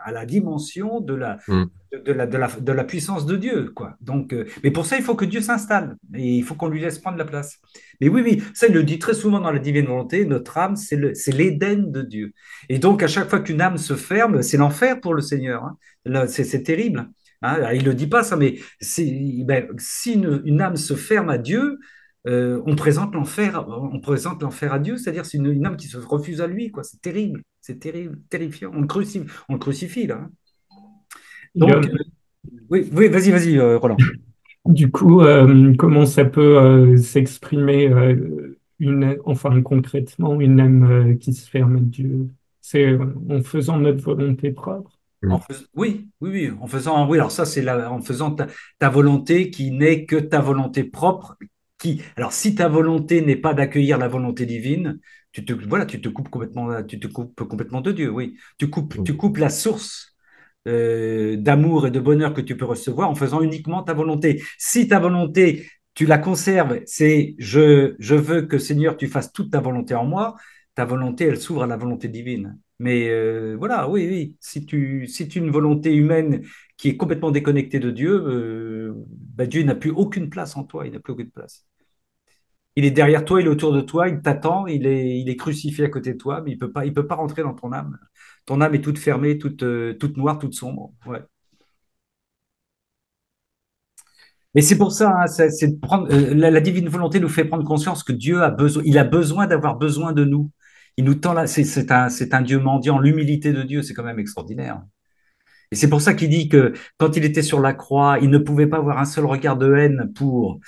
[SPEAKER 1] à la dimension
[SPEAKER 4] Mm.
[SPEAKER 1] de la puissance de Dieu, quoi. Donc, mais pour ça, il faut que Dieu s'installe et il faut qu'on lui laisse prendre la place. Mais oui, oui, ça, il le dit très souvent dans la divine volonté, notre âme, c'est l'Éden de Dieu. Et donc, à chaque fois qu'une âme se ferme, c'est l'enfer pour le Seigneur, hein. C'est terrible, hein. Il ne le dit pas ça, mais si une âme se ferme à Dieu, on présente l'enfer à Dieu, c'est-à-dire c'est une âme qui se refuse à lui, quoi. C'est terrible, terrifiant. On le crucifie là, hein. Donc, oui, oui, vas-y, Roland.
[SPEAKER 7] Du coup, comment ça peut s'exprimer enfin concrètement une âme qui se ferme à Dieu? C'est en faisant notre volonté propre.
[SPEAKER 1] Oui, oui, oui, en faisant, oui, alors ça, en faisant ta volonté qui n'est que ta volonté propre, Alors, si ta volonté n'est pas d'accueillir la volonté divine, voilà, tu te coupes complètement de Dieu, oui. Tu coupes la source d'amour et de bonheur que tu peux recevoir en faisant uniquement ta volonté. Si ta volonté, tu la conserves, c'est je veux que Seigneur, tu fasses toute ta volonté en moi, ta volonté, elle s'ouvre à la volonté divine. Mais voilà, oui, oui, si tu as une volonté humaine qui est complètement déconnectée de Dieu, bah, Dieu n'a plus aucune place en toi, il n'a plus aucune place. Il est derrière toi, il est autour de toi, il t'attend, il est crucifié à côté de toi, mais il peut pas rentrer dans ton âme. Ton âme est toute fermée, toute noire, toute sombre. Ouais. Mais c'est pour ça, hein, c'est de prendre, la divine volonté nous fait prendre conscience que Dieu il a besoin d'avoir besoin de nous. Il nous tend là, c'est un Dieu mendiant. L'humilité de Dieu, c'est quand même extraordinaire. Et c'est pour ça qu'il dit que quand il était sur la croix, il ne pouvait pas avoir un seul regard de haine pour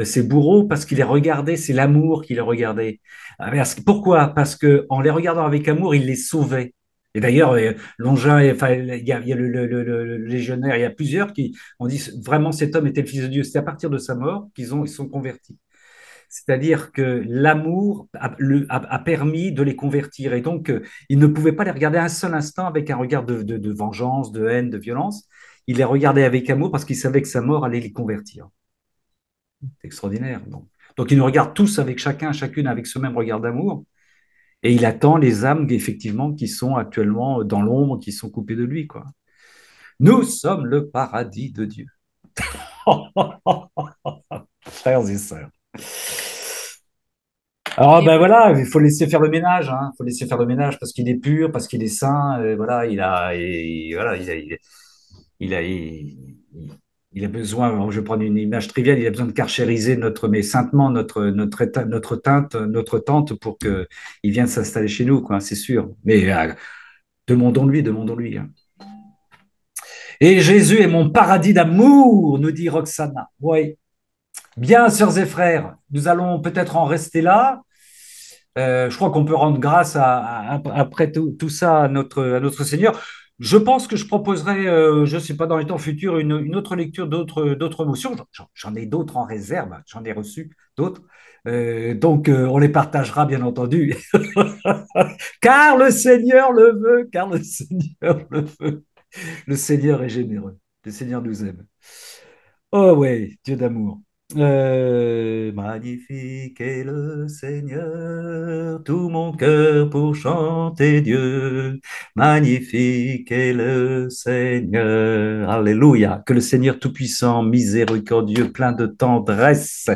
[SPEAKER 1] ses bourreaux parce qu'il les regardait, c'est l'amour qui les regardait. Pourquoi? Parce que en les regardant avec amour, il les sauvait. Et d'ailleurs, Longin, enfin, il y a le légionnaire, il y a plusieurs qui ont dit vraiment cet homme était le Fils de Dieu. C'est à partir de sa mort ils sont convertis. C'est-à-dire que l'amour a permis de les convertir. Et donc, il ne pouvait pas les regarder un seul instant avec un regard de vengeance, de haine, de violence. Il les regardait avec amour parce qu'il savait que sa mort allait les convertir. C'est extraordinaire. Donc, il nous regarde tous avec chacune avec ce même regard d'amour. Et il attend les âmes, effectivement, qui sont actuellement dans l'ombre, qui sont coupées de lui, quoi. Nous sommes le paradis de Dieu. Frères et sœurs. Alors ben voilà, il faut laisser faire le ménage, hein. Il faut laisser faire le ménage parce qu'il est pur, parce qu'il est saint. Voilà, voilà, il a besoin. Je vais prendre une image triviale. Il a besoin de carchériser mais saintement notre tente pour que il vienne s'installer chez nous, quoi. C'est sûr. Mais demandons-lui, hein. Et Jésus est mon paradis d'amour, nous dit Roxana. Oui. Bien, sœurs et frères, nous allons peut-être en rester là. Je crois qu'on peut rendre grâce après tout ça à notre Seigneur. Je pense que je proposerai, je ne sais pas, dans les temps futurs, une autre lecture d'autres motions. J'en ai d'autres en réserve, j'en ai reçu d'autres. Donc, on les partagera, bien entendu. Car le Seigneur le veut, car le Seigneur le veut. Le Seigneur est généreux. Le Seigneur nous aime. Oh ouais, Dieu d'amour. Magnifique est le Seigneur, tout mon cœur pour chanter Dieu. Magnifique est le Seigneur. Alléluia. Que le Seigneur Tout-Puissant, miséricordieux, plein de tendresse,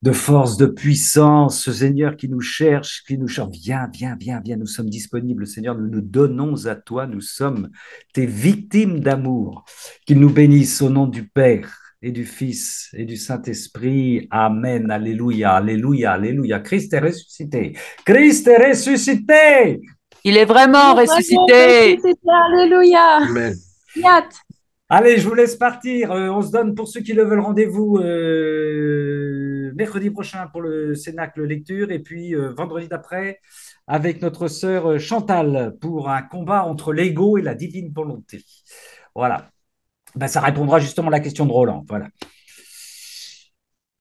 [SPEAKER 1] de force, de puissance, ce Seigneur qui nous cherche, viens, viens, viens, viens, nous sommes disponibles, Seigneur, nous nous donnons à toi, nous sommes tes victimes d'amour, qu'il nous bénisse au nom du Père et du Fils et du Saint-Esprit. Amen, alléluia, alléluia, alléluia. Christ est ressuscité, Christ est ressuscité.
[SPEAKER 3] Il est vraiment ressuscité.
[SPEAKER 5] Alléluia.
[SPEAKER 4] Amen.
[SPEAKER 5] Fiat.
[SPEAKER 1] Allez, je vous laisse partir. On se donne, pour ceux qui le veulent, rendez-vous mercredi prochain pour le Cénacle Lecture et puis vendredi d'après avec notre sœur Chantal pour un combat entre l'ego et la divine volonté. Voilà. Ben, ça répondra justement à la question de Roland. Voilà.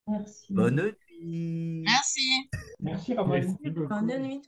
[SPEAKER 8] Merci.
[SPEAKER 1] Bonne nuit.
[SPEAKER 6] Merci.
[SPEAKER 8] Merci, Ramon.
[SPEAKER 7] Merci beaucoup.
[SPEAKER 8] Bonne nuit.